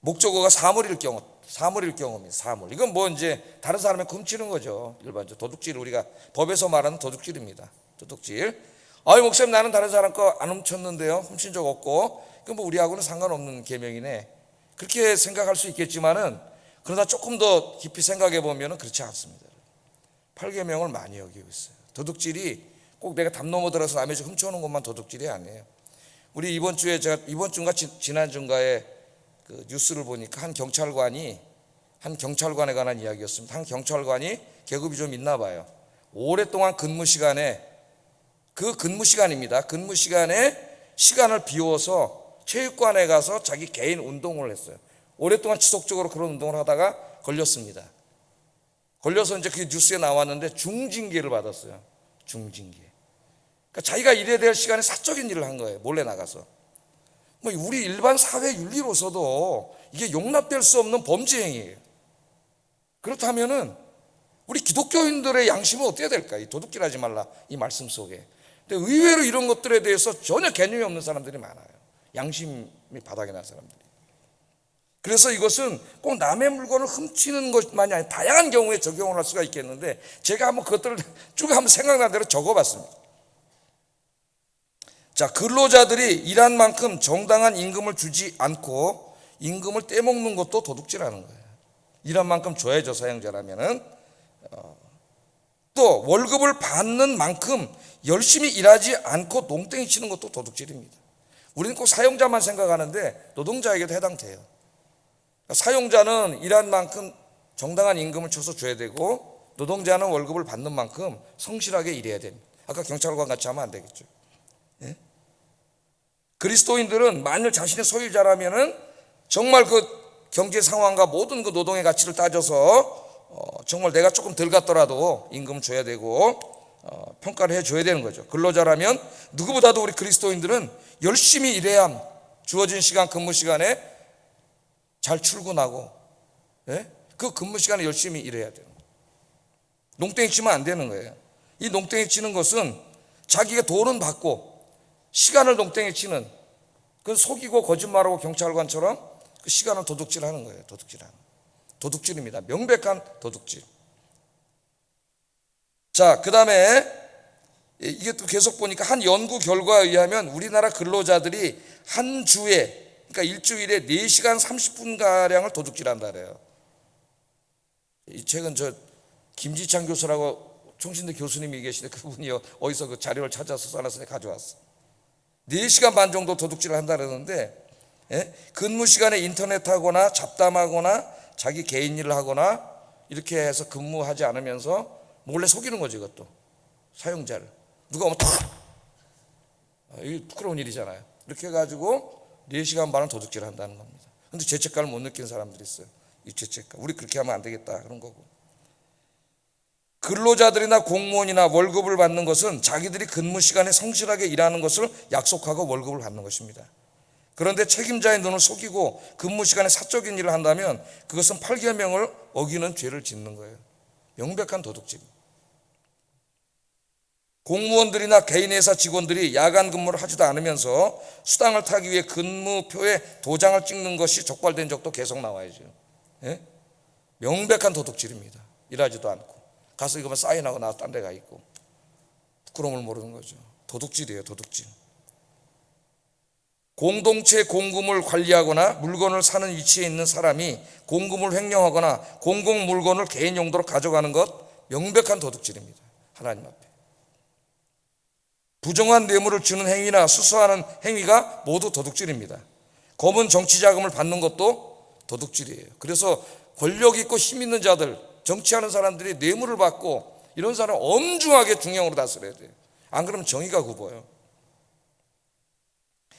목적어가 사물일 경우입니다. 사물. 이건 뭐 이제 다른 사람의 훔치는 거죠. 일반적으로 도둑질, 우리가 법에서 말하는 도둑질입니다. 도둑질. 목사님 나는 다른 사람 거 안 훔쳤는데요. 훔친 적 없고. 그건 뭐 우리하고는 상관없는 계명이네. 그렇게 생각할 수 있겠지만은 그러나 조금 더 깊이 생각해 보면은 그렇지 않습니다. 8계명을 많이 어기고 있어요. 도둑질이 꼭 내가 담 넘어 들어서 남의 집 훔쳐오는 것만 도둑질이 아니에요. 우리 이번 주인가 지난 주인가에 그 뉴스를 보니까 한 경찰관에 관한 이야기였습니다. 한 경찰관이 계급이 좀 있나 봐요. 오랫동안 근무 시간입니다. 근무 시간에 시간을 비워서 체육관에 가서 자기 개인 운동을 했어요. 오랫동안 지속적으로 그런 운동을 하다가 걸렸습니다. 걸려서 이제 그 뉴스에 나왔는데 중징계를 받았어요. 중징계. 그러니까 자기가 일해야 될 시간에 사적인 일을 한 거예요. 몰래 나가서. 뭐 우리 일반 사회 윤리로서도 이게 용납될 수 없는 범죄 행위예요. 그렇다면은 우리 기독교인들의 양심은 어떻게 될까? 이 도둑질하지 말라 이 말씀 속에. 근데 의외로 이런 것들에 대해서 전혀 개념이 없는 사람들이 많아요. 양심이 바닥에 난 사람들이. 그래서 이것은 꼭 남의 물건을 훔치는 것만이 아니라 다양한 경우에 적용을 할 수가 있겠는데, 제가 한번 그것들을 쭉 한번 생각난 대로 적어봤습니다. 자, 근로자들이 일한 만큼 정당한 임금을 주지 않고 임금을 떼먹는 것도 도둑질하는 거예요. 일한 만큼 줘야죠, 사용자라면은. 또 월급을 받는 만큼 열심히 일하지 않고 농땡이 치는 것도 도둑질입니다. 우리는 꼭 사용자만 생각하는데 노동자에게도 해당돼요. 사용자는 일한 만큼 정당한 임금을 쳐서 줘야 되고, 노동자는 월급을 받는 만큼 성실하게 일해야 됩니다. 아까 경찰관 같이 하면 안 되겠죠. 예? 그리스도인들은 만일 자신의 소유자라면은 정말 그 경제 상황과 모든 그 노동의 가치를 따져서 정말 내가 조금 덜 갔더라도 임금을 줘야 되고 평가를 해줘야 되는 거죠. 근로자라면 누구보다도 우리 그리스도인들은 열심히 일해야 주어진 시간, 근무 시간에 잘 출근하고, 예? 그 근무 시간에 열심히 일해야 돼요. 농땡이 치면 안 되는 거예요. 이 농땡이 치는 것은 자기가 돈은 받고 시간을 농땡이 치는, 그건 속이고 거짓말하고 경찰관처럼 그 시간을 도둑질하는 거예요. 도둑질입니다. 명백한 도둑질. 자, 그 다음에 이게 또 계속 보니까 한 연구 결과에 의하면 우리나라 근로자들이 한 주에, 그러니까 일주일에 4시간 30분가량을 도둑질한다 그래요. 최근 저 김지창 교수라고 총신대 교수님이 계시는데 그분이 어디서 그 자료를 찾아서 써놨으니 가져왔어. 4시간 반 정도 도둑질을 한다 그러는데, 예? 근무 시간에 인터넷 하거나 잡담하거나 자기 개인 일을 하거나 이렇게 해서 근무하지 않으면서 몰래 속이는 거죠. 이것도 사용자를 누가 오면 탁, 이게 부끄러운 일이잖아요. 이렇게 해가지고 4시간 반을 도둑질을 한다는 겁니다. 근데 죄책감을 못 느끼는 사람들이 있어요. 이 죄책감, 우리 그렇게 하면 안 되겠다 그런 거고. 근로자들이나 공무원이나 월급을 받는 것은 자기들이 근무 시간에 성실하게 일하는 것을 약속하고 월급을 받는 것입니다. 그런데 책임자의 눈을 속이고 근무 시간에 사적인 일을 한다면 그것은 8계명을 어기는 죄를 짓는 거예요. 명백한 도둑질입니다. 공무원들이나 개인회사 직원들이 야간 근무를 하지도 않으면서 수당을 타기 위해 근무표에 도장을 찍는 것이 적발된 적도 계속 나와야죠. 예? 명백한 도둑질입니다. 일하지도 않고 가서 이거만 사인하고 나서 딴 데 가 있고 부끄러움을 모르는 거죠. 도둑질이에요. 도둑질. 공동체 공금을 관리하거나 물건을 사는 위치에 있는 사람이 공금을 횡령하거나 공공 물건을 개인 용도로 가져가는 것 명백한 도둑질입니다. 하나님 앞에. 부정한 뇌물을 주는 행위나 수수하는 행위가 모두 도둑질입니다. 검은 정치 자금을 받는 것도 도둑질이에요. 그래서 권력 있고 힘 있는 자들, 정치하는 사람들이 뇌물을 받고 이런 사람 엄중하게 중형으로 다스려야 돼요. 안 그러면 정의가 굽어요.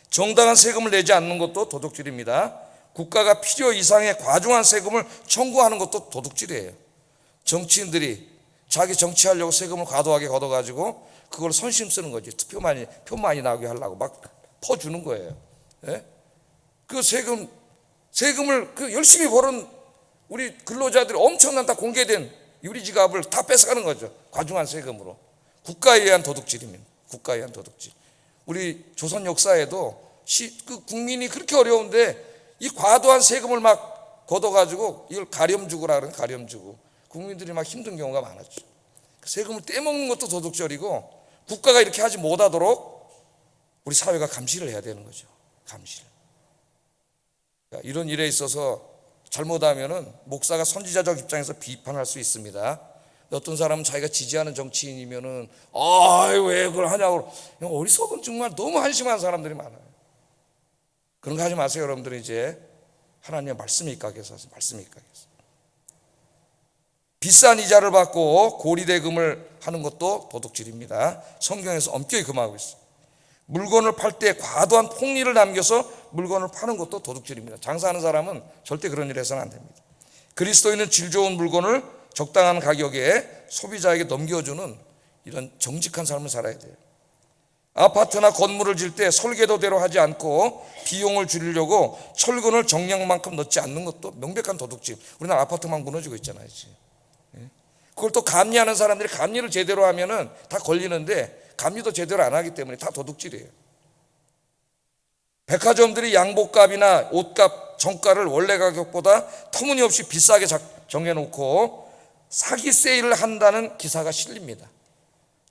정당한 세금을 내지 않는 것도 도둑질입니다. 국가가 필요 이상의 과중한 세금을 청구하는 것도 도둑질이에요. 정치인들이 자기 정치하려고 세금을 과도하게 걷어가지고 그걸 선심 쓰는 거지. 표 많이 나오게 하려고 막 퍼주는 거예요. 예? 그 세금을 그 열심히 벌은 우리 근로자들이 엄청난 다 공개된 유리지갑을 다 뺏어가는 거죠. 과중한 세금으로. 국가에 의한 도둑질입니다. 국가에 의한 도둑질. 우리 조선 역사에도 그 국민이 그렇게 어려운데 이 과도한 세금을 막 걷어가지고 이걸 가렴주고라 그러는 가렴주고 국민들이 막 힘든 경우가 많았죠. 세금을 떼먹는 것도 도둑질이고 국가가 이렇게 하지 못하도록 우리 사회가 감시를 해야 되는 거죠. 감시를. 그러니까 이런 일에 있어서 잘못하면은 목사가 선지자적 입장에서 비판할 수 있습니다. 어떤 사람은 자기가 지지하는 정치인이면은 왜 그걸 하냐고 어리석은 정말 너무 한심한 사람들이 많아요. 그런 거 하지 마세요. 여러분들이 이제 하나님의 말씀에 입각해서 하세요. 말씀에 입각해서. 비싼 이자를 받고 고리대금을 하는 것도 도둑질입니다. 성경에서 엄격히 금하고 있어요. 물건을 팔 때 과도한 폭리를 남겨서 물건을 파는 것도 도둑질입니다. 장사하는 사람은 절대 그런 일을 해서는 안 됩니다. 그리스도인은 질 좋은 물건을 적당한 가격에 소비자에게 넘겨주는 이런 정직한 삶을 살아야 돼요. 아파트나 건물을 질 때 설계도대로 하지 않고 비용을 줄이려고 철근을 정량만큼 넣지 않는 것도 명백한 도둑질. 우리나라 아파트만 무너지고 있잖아요 지금. 그걸 또 감리하는 사람들이 감리를 제대로 하면은 다 걸리는데 감리도 제대로 안 하기 때문에 다 도둑질이에요. 백화점들이 양복값이나 옷값 정가를 원래 가격보다 터무니없이 비싸게 정해놓고 사기 세일을 한다는 기사가 실립니다.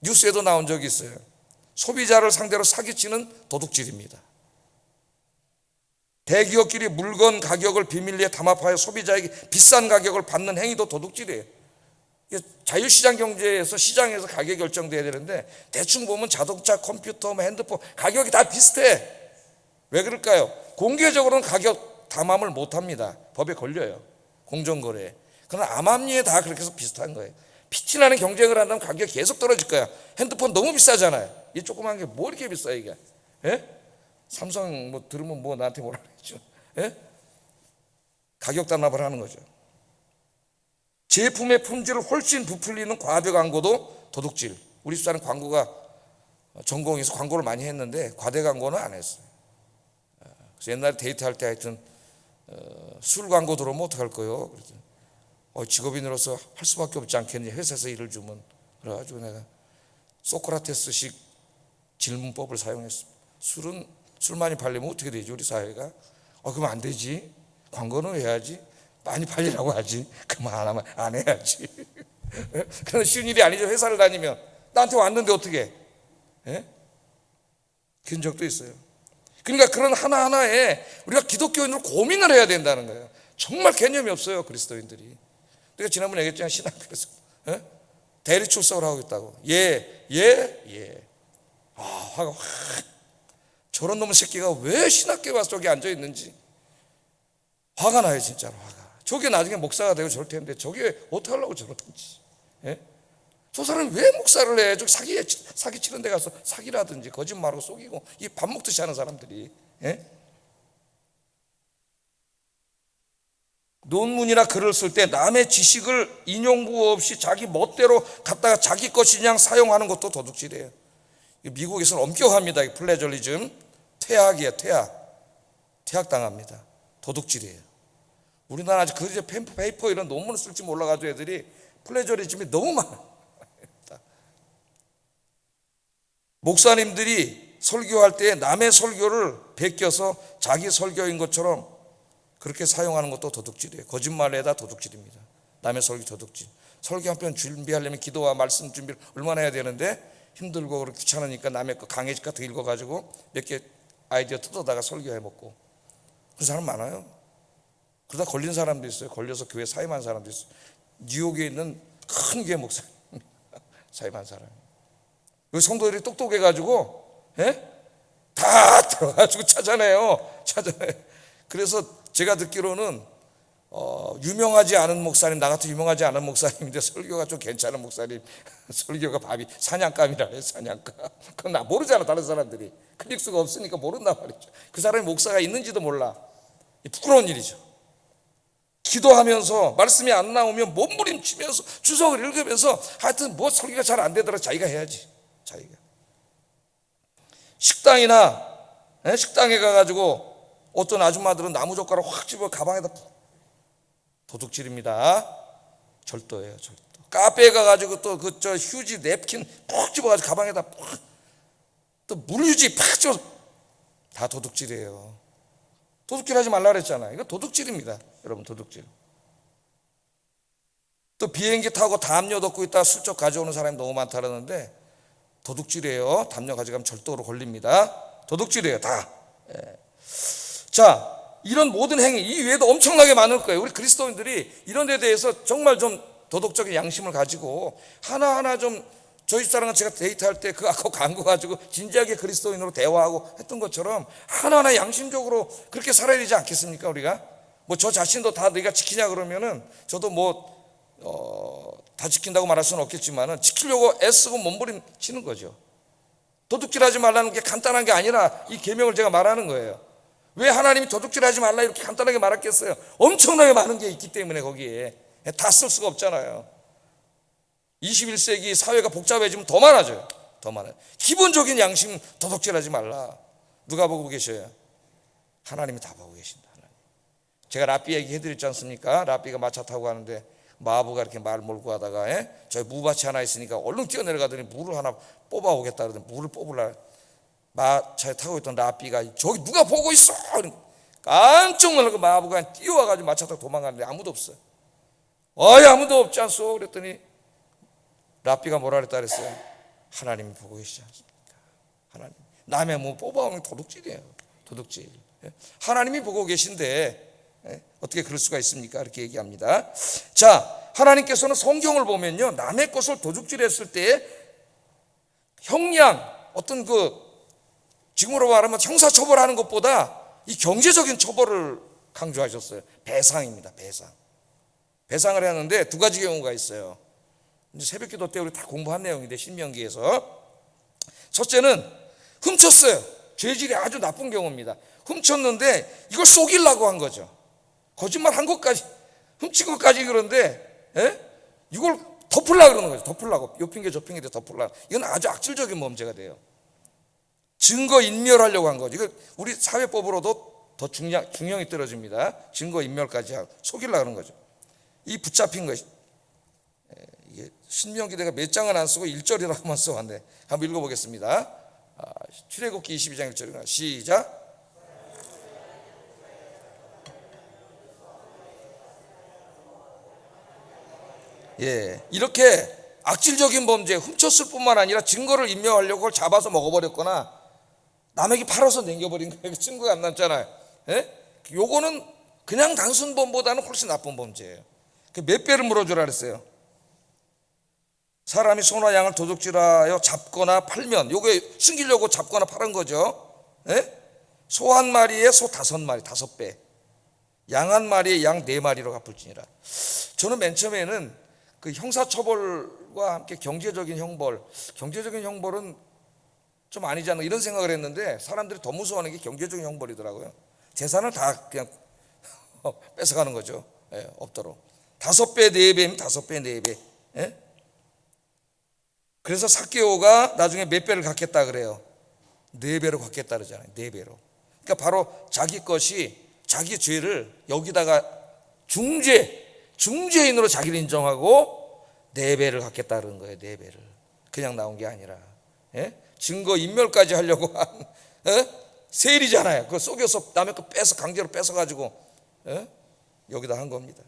뉴스에도 나온 적이 있어요. 소비자를 상대로 사기치는 도둑질입니다. 대기업끼리 물건 가격을 비밀리에 담합하여 소비자에게 비싼 가격을 받는 행위도 도둑질이에요. 자유시장 경제에서 시장에서 가격이 결정돼야 되는데 대충 보면 자동차, 컴퓨터, 핸드폰 가격이 다 비슷해. 왜 그럴까요? 공개적으로는 가격 담합을 못합니다. 법에 걸려요. 공정거래에. 그러나 암암리에 다 그렇게 해서 비슷한 거예요. 피티나는 경쟁을 한다면 가격이 계속 떨어질 거야. 핸드폰 너무 비싸잖아요. 이 조그만 게 뭐 이렇게 비싸 이게? 예? 삼성 뭐 들으면 뭐 나한테 뭐라 그러죠? 예? 가격 담합을 하는 거죠. 제품의 품질을 훨씬 부풀리는 과대 광고도 도둑질. 우리 집사는 광고가 전공해서 광고를 많이 했는데 과대 광고는 안 했어요. 그래서 옛날에 데이트할 때 하여튼 술 광고 들어오면 어떡할 거요? 그래서 직업인으로서 할 수밖에 없지 않겠니? 회사에서 일을 주면. 그래가지고 내가 소크라테스식 질문법을 사용했습니다. 술 많이 팔리면 어떻게 되지 우리 사회가? 그러면 안 되지. 광고는 해야지. 많이 팔리라고 하지. 그만 안 하면 안 해야지. 그런 쉬운 일이 아니죠. 회사를 다니면 나한테 왔는데 어떻게 해? 그런 적도 있어요. 그러니까 그런 하나하나에 우리가 기독교인으로 고민을 해야 된다는 거예요. 정말 개념이 없어요 그리스도인들이. 내가 지난번에 얘기했잖아요. 신학교에서 대리 출석을 하고 있다고. 화가 확. 저런 놈의 새끼가 왜 신학교에 와서 저기 앉아 있는지 화가 나요 진짜로. 화가. 저게 나중에 목사가 되고 저럴 텐데 저게 어떻게 하려고 저러든지. 저 사람이 왜 목사를 해? 저 사기 치는 데 가서 사기라든지 거짓말하고 속이고 이 밥 먹듯이 하는 사람들이. 논문이나 글을 쓸 때 남의 지식을 인용부 없이 자기 멋대로 갖다가 자기 것이냐 사용하는 것도 도둑질이에요. 미국에서는 엄격합니다. 플래저리즘, 퇴학이에요. 퇴학당합니다. 도둑질이에요. 우리나라 아직 그 페이퍼 이런 논문을 쓸지 몰라가지고 애들이 플래저리즘이 너무 많아요. 목사님들이 설교할 때 남의 설교를 베껴서 자기 설교인 것처럼 그렇게 사용하는 것도 도둑질이에요. 거짓말에다 도둑질입니다. 남의 설교 도둑질. 설교 한 편 준비하려면 기도와 말씀 준비를 얼마나 해야 되는데 힘들고 그렇게 귀찮으니까 남의 거 강해지 같은 거 읽어가지고 몇 개 아이디어 뜯어다가 설교해먹고 그런 사람 많아요. 그러다 걸린 사람도 있어요. 걸려서 교회 사임한 사람도 있어요. 뉴욕에 있는 큰 교회 목사님 사임한 사람. 여기 성도들이 똑똑해가지고 다 들어가지고 찾아내요. 그래서 제가 듣기로는 유명하지 않은 목사님, 나 같은 유명하지 않은 목사님인데 설교가 좀 괜찮은 목사님 설교가 밥이 사냥감이라 해요. 사냥감. 그건 나 모르잖아. 다른 사람들이 클릭수가 없으니까 모른단 말이죠. 그 사람이 목사가 있는지도 몰라. 부끄러운 일이죠. 기도하면서 말씀이 안 나오면 몸부림치면서 주석을 읽으면서 하여튼 뭐 설교가 잘 안 되더라. 자기가 해야지. 자기가. 식당에 가가지고 어떤 아줌마들은 나무젓가락 확 집어 가방에다 도둑질입니다. 절도예요. 절도. 카페에 가가지고 또 저 휴지 냅킨 푹 집어가지고 가방에다 또 물휴지 팍 집어 다 도둑질이에요. 도둑질하지 말라 그랬잖아요. 이거 도둑질입니다. 여러분 도둑질. 또 비행기 타고 담요 덮고 있다가 슬쩍 가져오는 사람이 너무 많다 그러는데 도둑질이에요. 담요 가져가면 절도로 걸립니다. 도둑질이에요. 다. 자, 이런 모든 행위 이 외에도 엄청나게 많을 거예요. 우리 그리스도인들이 이런 데 대해서 정말 좀 도덕적인 양심을 가지고 하나하나 좀 저희 집사람과 제가 데이트할 때 그 아까 광고 가지고 진지하게 그리스도인으로 대화하고 했던 것처럼 하나하나 양심적으로 그렇게 살아야 되지 않겠습니까? 우리가 뭐 저 자신도 다 네가 지키냐 그러면은 저도 다 지킨다고 말할 수는 없겠지만은 지키려고 애쓰고 몸부림치는 거죠. 도둑질하지 말라는 게 간단한 게 아니라 이 계명을 제가 말하는 거예요. 왜 하나님이 도둑질하지 말라 이렇게 간단하게 말했겠어요? 엄청나게 많은 게 있기 때문에 거기에 다 쓸 수가 없잖아요. 21세기 사회가 복잡해지면 더 많아져요. 더 많아요. 기본적인 양심 도둑질하지 말라. 누가 보고 계셔요? 하나님이 다 보고 계신다. 하나님. 제가 라삐 얘기 해드렸지 않습니까? 라삐가 마차 타고 가는데 마부가 이렇게 말 몰고 가다가 저기 무밭이 하나 있으니까 얼른 뛰어내려가더니 물을 하나 뽑아오겠다 그러더니 물을 뽑으려 마차에 타고 있던 라삐가 저기 누가 보고 있어? 깜짝 놀라고 마부가 뛰어와가지고 마차 타고 도망가는데 아무도 없어요. 아무도 없지 않소? 그랬더니 라삐가 뭐라 그랬다 그랬어요? 하나님이 보고 계시지 않습니까? 하나님. 남의 뭐 뽑아오는 도둑질이에요. 도둑질. 하나님이 보고 계신데 어떻게 그럴 수가 있습니까? 이렇게 얘기합니다. 자, 하나님께서는 성경을 보면요, 남의 것을 도둑질했을 때 형량, 어떤 지금으로 말하면 형사처벌하는 것보다 이 경제적인 처벌을 강조하셨어요. 배상입니다. 배상을 하는데 두 가지 경우가 있어요. 이제 새벽기도 때 우리 다 공부한 내용인데 신명기에서 첫째는 훔쳤어요. 죄질이 아주 나쁜 경우입니다. 훔쳤는데 이걸 속이려고 한 거죠. 거짓말 한 것까지, 훔친 것까지. 그런데 이걸 덮으려고 그러는 거죠. 덮으려고. 요 핑계 저 핑계 덮으려고. 이건 아주 악질적인 범죄가 돼요. 증거 인멸하려고 한 거죠. 이거 우리 사회법으로도 더 중형이 떨어집니다. 증거 인멸까지 하고 속이려고 하는 거죠. 이 붙잡힌 것이, 이게 신명기 내가 몇 장은 안 쓰고 1절이라고만 써왔네. 한번 읽어보겠습니다. 출애굽기 22장 1절입니다. 시작. 이렇게 악질적인 범죄, 훔쳤을 뿐만 아니라 증거를 인멸하려고 그걸 잡아서 먹어버렸거나 남에게 팔아서 남겨버린 거예요. 증거가 안 남잖아요. 요거는 그냥 단순 범보다는 훨씬 나쁜 범죄예요. 몇 배를 물어주라 그랬어요? 사람이 소나 양을 도둑질하여 잡거나 팔면, 요게 숨기려고 잡거나 팔은 거죠. 소 한 마리에 소 5마리, 5배. 양 한 마리에 양 4마리로 갚을지니라. 저는 맨 처음에는 그 형사처벌과 함께 경제적인 형벌은 좀 아니지 않나 이런 생각을 했는데 사람들이 더 무서워하는 게 경제적인 형벌이더라고요. 재산을 다 그냥 뺏어가는 거죠. 없도록. 5배, 4배면 5배, 4배. 그래서 삭개오가 나중에 몇 배를 갚겠다 그래요? 4배로 갚겠다 그러잖아요. 4배로. 그러니까 바로 자기 것이, 자기 죄를 여기다가 중죄인으로 자기를 인정하고 4배를 갚겠다 그런 거예요. 4배를. 그냥 나온 게 아니라. 증거 인멸까지 하려고 한 세일이잖아요. 그거 속여서 남의 거 강제로 뺏어가지고 여기다 한 겁니다.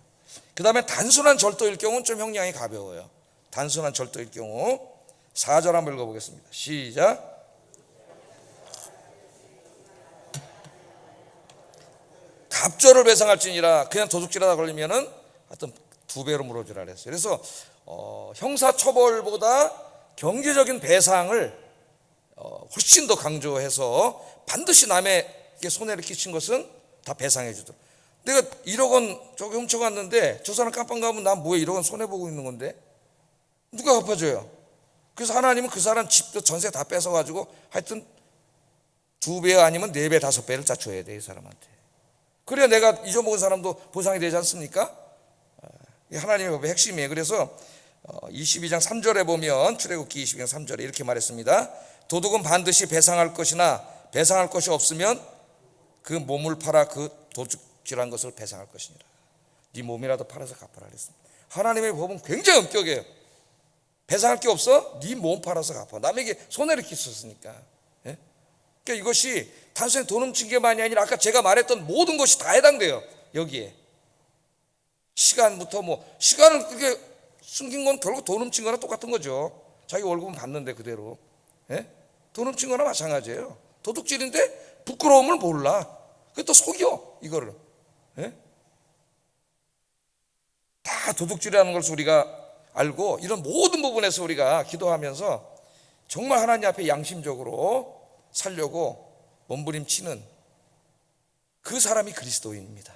그 다음에 단순한 절도일 경우는 좀 형량이 가벼워요. 단순한 절도일 경우 4절 한번 읽어보겠습니다. 시작. 갑절을 배상할지니라. 그냥 도둑질하다 걸리면은 하여튼 2배로 물어주라 그랬어요. 그래서 형사처벌보다 경제적인 배상을 훨씬 더 강조해서 반드시 남에게 손해를 끼친 것은 다 배상해 주도록. 내가 1억 원 저기 훔쳐갔는데 저 사람 깜빵 가면 난 뭐에 1억 원 손해보고 있는 건데 누가 갚아줘요? 그래서 하나님은 그 사람 집도 전세 다 뺏어가지고 하여튼 2배 아니면 4배, 5배를 다 줘야 돼, 이 사람한테. 그래야 내가 잊어먹은 사람도 보상이 되지 않습니까? 하나님의 법의 핵심이에요. 그래서 22장 3절에 보면, 출애굽기 22장 3절에 이렇게 말했습니다. 도둑은 반드시 배상할 것이나 배상할 것이 없으면 그 몸을 팔아 그 도둑질한 것을 배상할 것이니라. 네 몸이라도 팔아서 갚아라 그랬습니다. 하나님의 법은 굉장히 엄격해요. 배상할 게 없어? 네 몸 팔아서 갚아. 남에게 손해를 끼쳤으니까. 그러니까 이것이 단순히 돈 훔친 게만이 아니라 아까 제가 말했던 모든 것이 다 해당돼요. 여기에 시간부터 시간을 그렇게 숨긴 건 결국 돈 훔친 거나 똑같은 거죠. 자기 월급은 받는데 그대로. 돈 훔친 거나 마찬가지예요. 도둑질인데 부끄러움을 몰라. 그게 또 속여 이거를. 다 도둑질이라는 것을 우리가 알고 이런 모든 부분에서 우리가 기도하면서 정말 하나님 앞에 양심적으로 살려고 몸부림치는 그 사람이 그리스도인입니다.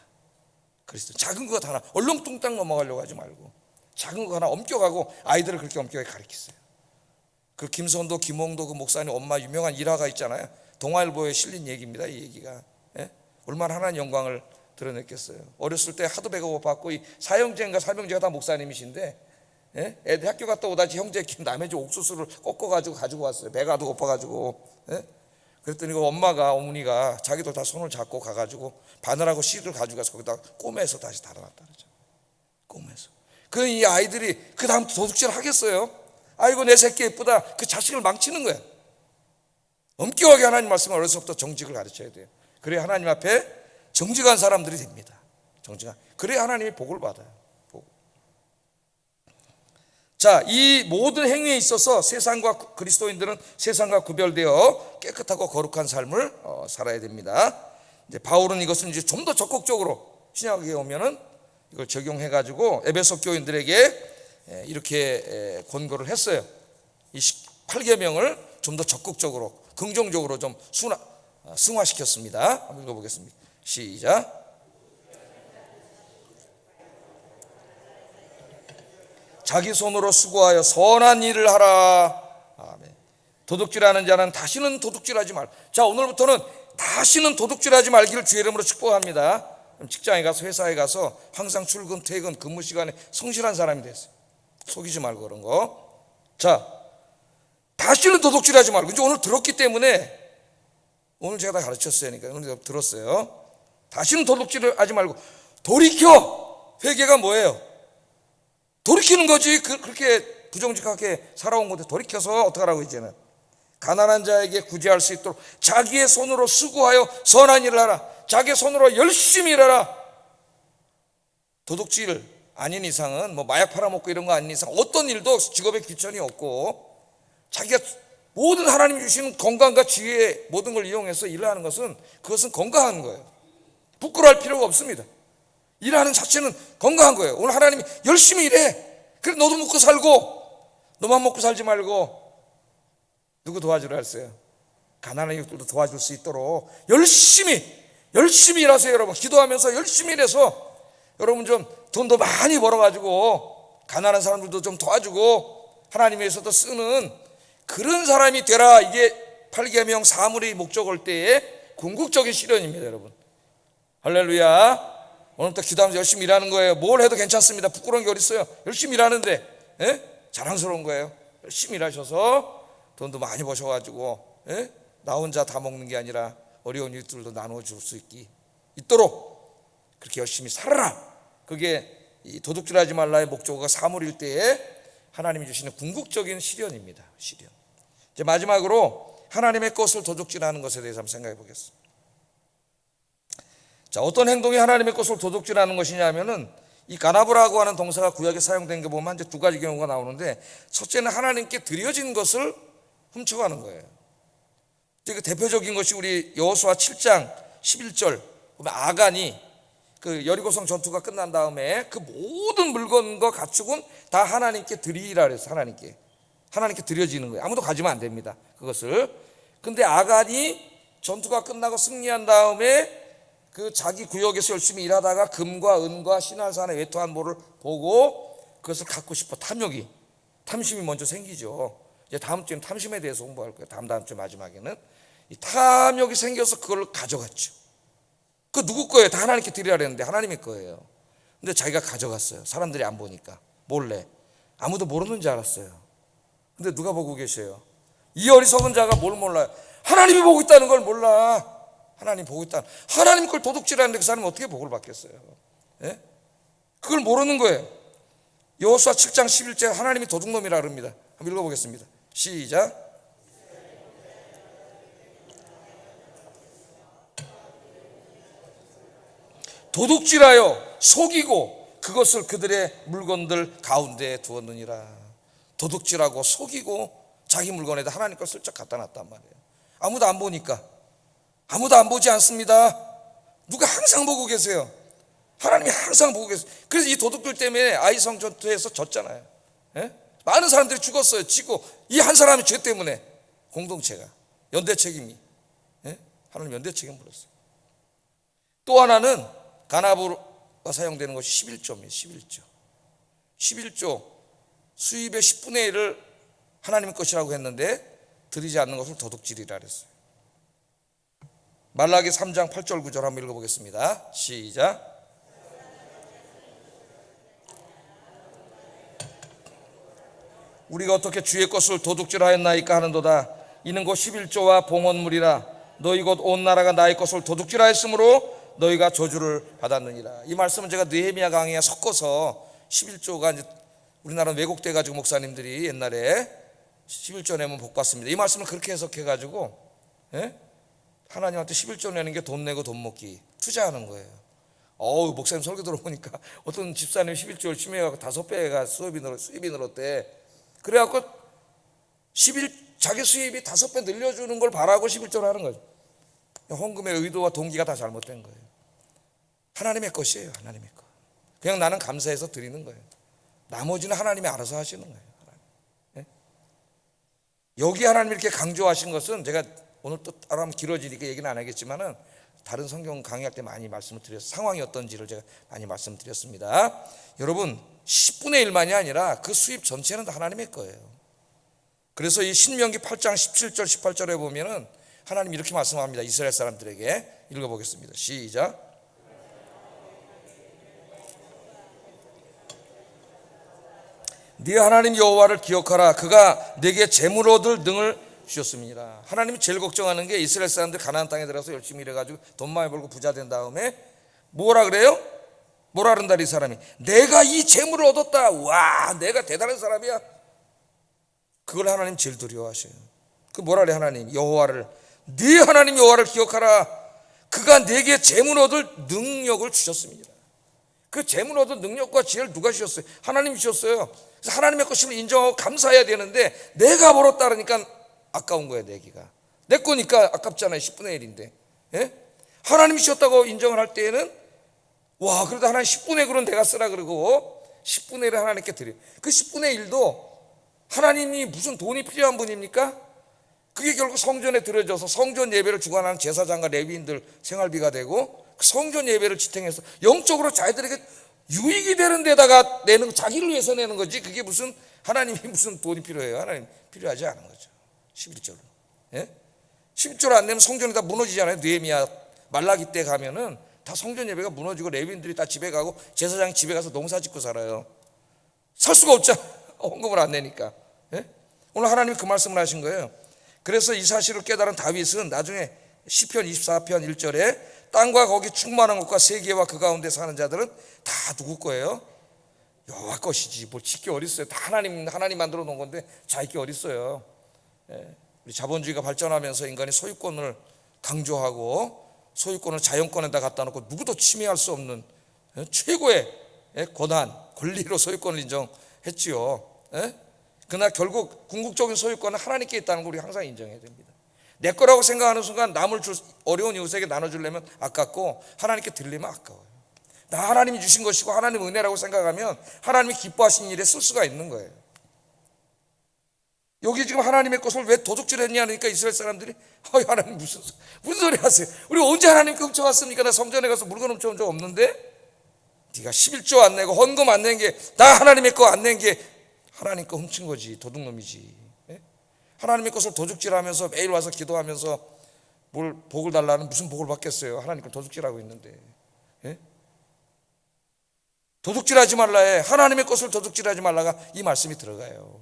그리스도. 작은 것 하나 얼렁뚱땅 넘어가려고 하지 말고 작은 거 하나 엄격하고 아이들을 그렇게 엄격하게 가르치세요. 그 김선도 김홍도 그 목사님 엄마 유명한 일화가 있잖아요. 동아일보에 실린 얘기입니다. 이 얘기가 얼마나 하나님 영광을 드러냈겠어요. 어렸을 때 하도 배가 고팠고 이 사형제인가 사명제가 다 목사님이신데 예? 애들 학교 갔다 오다지 형제 남의 집 옥수수를 꺾어가지고 가지고 왔어요. 배가 더 고파가지고. 예? 그랬더니 그 어머니가 자기도 다 손을 잡고 가가지고 바늘하고 씨를 가져가서 거기다 꼬매서 다시 달아놨다 그러죠. 꼬매서. 그 이 아이들이 그 다음 도둑질 하겠어요? 아이고 내 새끼 예쁘다. 그 자식을 망치는 거예요. 엄격하게 하나님 말씀을 어려서부터 정직을 가르쳐야 돼요. 그래야 하나님 앞에 정직한 사람들이 됩니다. 정직한. 그래야 하나님이 복을 받아요. 복. 자, 이 모든 행위에 있어서 그리스도인들은 세상과 구별되어 깨끗하고 거룩한 삶을 살아야 됩니다. 이제 바울은 이것을 이제 좀 더 적극적으로 신약에 오면은 이걸 적용해 가지고 에베소 교인들에게 이렇게 권고를 했어요. 이 8계명을 좀 더 적극적으로 긍정적으로 좀 승화시켰습니다. 한번 읽어보겠습니다. 시작. 자기 손으로 수고하여 선한 일을 하라. 아멘. 도둑질하는 자는 다시는 도둑질하지 말. 자, 오늘부터는 다시는 도둑질하지 말기를 주의 이름으로 축복합니다. 직장에 가서 회사에 가서 항상 출근 퇴근 근무 시간에 성실한 사람이 됐어요. 속이지 말고 그런 거. 자, 다시는 도둑질하지 말고. 이제 오늘 들었기 때문에 오늘 제가 다 가르쳤어요. 그러니까 오늘 들었어요. 다시는 도둑질을 하지 말고 돌이켜. 회개가 뭐예요? 돌이키는 거지. 그렇게 부정직하게 살아온 건데 돌이켜서 어떡하라고. 이제는 가난한 자에게 구제할 수 있도록 자기의 손으로 수고하여 선한 일을 하라. 자기의 손으로 열심히 일하라. 도둑질 아닌 이상은 뭐 마약 팔아먹고 이런 거 아닌 이상 어떤 일도 직업에 귀천이 없고 자기가 모든 하나님 주시는 건강과 지혜의 모든 걸 이용해서 일을 하는 것은 그것은 건강한 거예요. 부끄러워할 필요가 없습니다. 일하는 자체는 건강한 거예요. 오늘 하나님이 열심히 일해. 그래 너도 먹고 살고. 너만 먹고 살지 말고 누구 도와주려 했어요? 가난한 이웃들도 도와줄 수 있도록 열심히 일하세요. 여러분 기도하면서 열심히 일해서 여러분 좀 돈도 많이 벌어가지고 가난한 사람들도 좀 도와주고 하나님 위해서도 쓰는 그런 사람이 되라. 이게 8계명 사물의 목적일 때의 궁극적인 실현입니다. 여러분 할렐루야. 오늘부터 기도하면서 열심히 일하는 거예요. 뭘 해도 괜찮습니다. 부끄러운 게 어디 있어요? 열심히 일하는데 자랑스러운 거예요. 열심히 일하셔서 돈도 많이 버셔가지고 나 혼자 다 먹는 게 아니라 어려운 이웃들도 나누어 줄 수 있도록 그렇게 열심히 살아라. 그게 이 도둑질하지 말라의 목적어가 사물일 때에 하나님이 주시는 궁극적인 실현입니다. 실현. 이제 마지막으로 하나님의 것을 도둑질하는 것에 대해서 한번 생각해 보겠습니다. 자, 어떤 행동이 하나님의 것을 도둑질하는 것이냐면은 이 가나브라고 하는 동사가 구약에 사용된 게 보면 이제 두 가지 경우가 나오는데 첫째는 하나님께 드려진 것을 훔쳐가는 거예요. 그 대표적인 것이 우리 여호수아 7장 11절 보면 아간이 그 여리고성 전투가 끝난 다음에 그 모든 물건과 가축은 다 하나님께 드리라 그랬어요. 하나님께 드려지는 거예요. 아무도 가지면 안 됩니다. 그것을. 근데 아간이 전투가 끝나고 승리한 다음에 그 자기 구역에서 열심히 일하다가 금과 은과 신할산에 외토한 모를 보고 그것을 갖고 싶어 탐심이 먼저 생기죠. 이제 다음 주에는 탐심에 대해서 공부할 거예요. 다음 주 마지막에는 이 탐욕이 생겨서 그걸 가져갔죠. 그 누구 거예요? 다 하나님께 드리라 그랬는데 하나님의 거예요. 근데 자기가 가져갔어요. 사람들이 안 보니까 몰래. 아무도 모르는 줄 알았어요. 근데 누가 보고 계셔요? 이 어리석은 자가 뭘 몰라요? 하나님이 보고 있다는 걸 몰라. 하나님 보고 있다. 하나님 걸 도둑질하는데 그 사람이 어떻게 복을 받겠어요? 예? 그걸 모르는 거예요. 여호수아 7장 11절 하나님이 도둑놈이라 그럽니다. 한번 읽어보겠습니다. 시작. 도둑질하여 속이고 그것을 그들의 물건들 가운데 두었느니라. 도둑질하고 속이고 자기 물건에다 하나님 걸 슬쩍 갖다 놨단 말이에요. 아무도 안 보니까. 아무도 안 보지 않습니다. 누가 항상 보고 계세요. 하나님이 항상 보고 계세요. 그래서 이 도둑들 때문에 아이성 전투에서 졌잖아요. 많은 사람들이 죽었어요. 지고 이 한 사람의 죄 때문에 공동체가 연대 책임이 하나님 연대 책임 물었어요. 또 하나는 가나브가 사용되는 것이 11조입니다. 11조 수입의 10분의 1을 하나님 것이라고 했는데 드리지 않는 것을 도둑질이라 그랬어요. 말라기 3장 8절 9절 한번 읽어보겠습니다. 시작. 우리가 어떻게 주의 것을 도둑질하였나이까 하는도다. 이는 곧 11조와 봉헌물이라. 너희 곧 온 나라가 나의 것을 도둑질하였으므로 너희가 저주를 받았느니라. 이 말씀은 제가 느헤미야 강의에 섞어서 11조가 이제 우리나라는 왜곡돼 가지고 목사님들이 옛날에 11조 내면 복 받습니다, 이 말씀을 그렇게 해석해 가지고 하나님한테 11조 내는 게 돈 내고 돈 먹기, 투자하는 거예요. 목사님 설교 들어보니까 어떤 집사님 11조 열심히 해갖고 5배가 수입이 늘었대. 그래갖고 자기 수입이 5배 늘려주는 걸 바라고 11조를 하는 거죠. 헌금의 의도와 동기가 다 잘못된 거예요. 하나님의 것이에요. 하나님의 것. 그냥 나는 감사해서 드리는 거예요. 나머지는 하나님이 알아서 하시는 거예요. 여기 하나님이 이렇게 강조하신 것은 제가 오늘 또 따로 하면 길어지니까 얘기는 안 하겠지만은 다른 성경 강의할 때 많이 말씀을 드렸어요. 상황이 어떤지를 제가 많이 말씀드렸습니다. 여러분 10분의 1만이 아니라 그 수입 전체는 다 하나님의 거예요. 그래서 이 신명기 8장 17절 18절에 보면은 하나님 이렇게 말씀합니다. 이스라엘 사람들에게 읽어보겠습니다. 시작. 네 하나님 여호와를 기억하라. 그가 내게 재물 얻을 능을 주셨습니다. 하나님이 제일 걱정하는 게 이스라엘 사람들 가나안 땅에 들어가서 열심히 일해가지고 돈 많이 벌고 부자 된 다음에 뭐라 그래요? 뭐라 그런다 이 사람이? 내가 이 재물을 얻었다. 와, 내가 대단한 사람이야. 그걸 하나님 제일 두려워하셔요. 그 뭐라 그래 하나님? 여호와를, 네 하나님 여호와를 기억하라. 그가 내게 재물 얻을 능력을 주셨습니다. 그 재물 얻을 능력과 지혜를 누가 주셨어요? 하나님이 주셨어요. 그래서 하나님의 것임을 인정하고 감사해야 되는데 내가 벌었다 그러니까 아까운 거야. 내기가 내 거니까 아깝잖아요. 10분의 1인데 하나님이 주셨다고 인정을 할 때에는 와, 그래도 하나님 10분의 1은 내가 쓰라 그러고 10분의 1을 하나님께 드려요. 그 10분의 1도 하나님이 무슨 돈이 필요한 분입니까? 그게 결국 성전에 들여져서 성전 예배를 주관하는 제사장과 레위인들 생활비가 되고 그 성전 예배를 지탱해서 영적으로 자기들에게 유익이 되는 데다가 내는, 자기를 위해서 내는 거지. 그게 무슨 하나님이 무슨 돈이 필요해요? 하나님 필요하지 않은 거죠. 11조로 11조로 안 내면 성전이 다 무너지잖아요. 느헤미야 말라기 때 가면은 다 성전 예배가 무너지고 레위인들이 다 집에 가고 제사장이 집에 가서 농사 짓고 살아요. 살 수가 없잖아. 헌금을 안 내니까. 오늘 하나님이 그 말씀을 하신 거예요. 그래서 이 사실을 깨달은 다윗은 나중에 시편 24편 1절에 땅과 거기 충만한 것과 세계와 그 가운데 사는 자들은 다 누구 거예요? 여호와 것이지. 뭘 짓기 어딨어요. 다 하나님 만들어 놓은 건데 자기 어딨어요. 우리 자본주의가 발전하면서 인간이 소유권을 강조하고 소유권을 자연권에다 갖다 놓고 누구도 침해할 수 없는 최고의 권리로 소유권을 인정했지요. 그러나 결국 궁극적인 소유권은 하나님께 있다는 걸 우리가 항상 인정해야 됩니다. 내 거라고 생각하는 순간 남을 어려운 이웃에게 나눠주려면 아깝고 하나님께 드리려면 아까워요. 나 하나님이 주신 것이고 하나님 은혜라고 생각하면 하나님이 기뻐하시는 일에 쓸 수가 있는 거예요. 여기 지금 하나님의 것을 왜 도둑질했냐 하니까 이스라엘 사람들이 하나님 무슨 소리 하세요? 우리 언제 하나님께 훔쳐갔습니까? 나 성전에 가서 물건 훔쳐온 적 없는데 네가 11조 안 내고 헌금 안 낸 게 나 하나님의 거 안 낸 게 하나님 거 훔친 거지. 도둑놈이지. 하나님의 것을 도둑질하면서 매일 와서 기도하면서 뭘 복을 달라는 무슨 복을 받겠어요? 하나님 걸 도둑질하고 있는데. 도둑질하지 말라 해. 하나님의 것을 도둑질하지 말라가 이 말씀이 들어가요.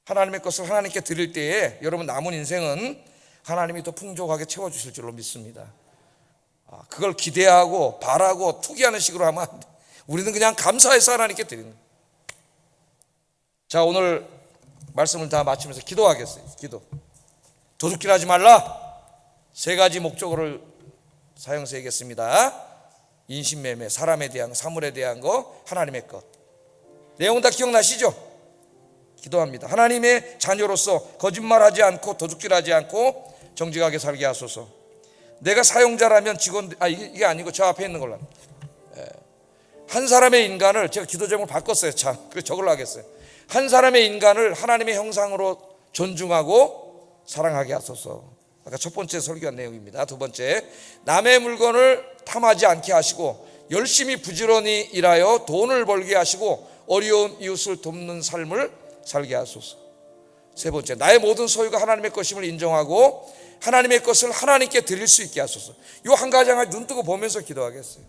하나님의 것을 하나님께 드릴 때에 여러분 남은 인생은 하나님이 더 풍족하게 채워주실 줄로 믿습니다. 그걸 기대하고 바라고 투기하는 식으로 하면 안 돼. 우리는 그냥 감사해서 하나님께 드리는 거예요. 자, 오늘 말씀을 다 마치면서 기도하겠어요. 기도. 도둑질하지 말라. 3가지 목적어를 사용해서 얘기했습니다. 인신매매, 사람에 대한 거, 사물에 대한 거, 하나님의 것. 내용 다 기억나시죠? 기도합니다. 하나님의 자녀로서 거짓말하지 않고 도둑질하지 않고 정직하게 살게 하소서. 내가 사용자라면 이게 아니고 저 앞에 있는 걸로 한 사람의 인간을 제가 기도 제목을 바꿨어요. 자, 그래서 저걸로 하겠어요. 한 사람의 인간을 하나님의 형상으로 존중하고 사랑하게 하소서. 아까 첫 번째 설교한 내용입니다. 두 번째, 남의 물건을 탐하지 않게 하시고 열심히 부지런히 일하여 돈을 벌게 하시고 어려운 이웃을 돕는 삶을 살게 하소서. 세 번째, 나의 모든 소유가 하나님의 것임을 인정하고 하나님의 것을 하나님께 드릴 수 있게 하소서. 이 한 가지 눈 뜨고 보면서 기도하겠어요.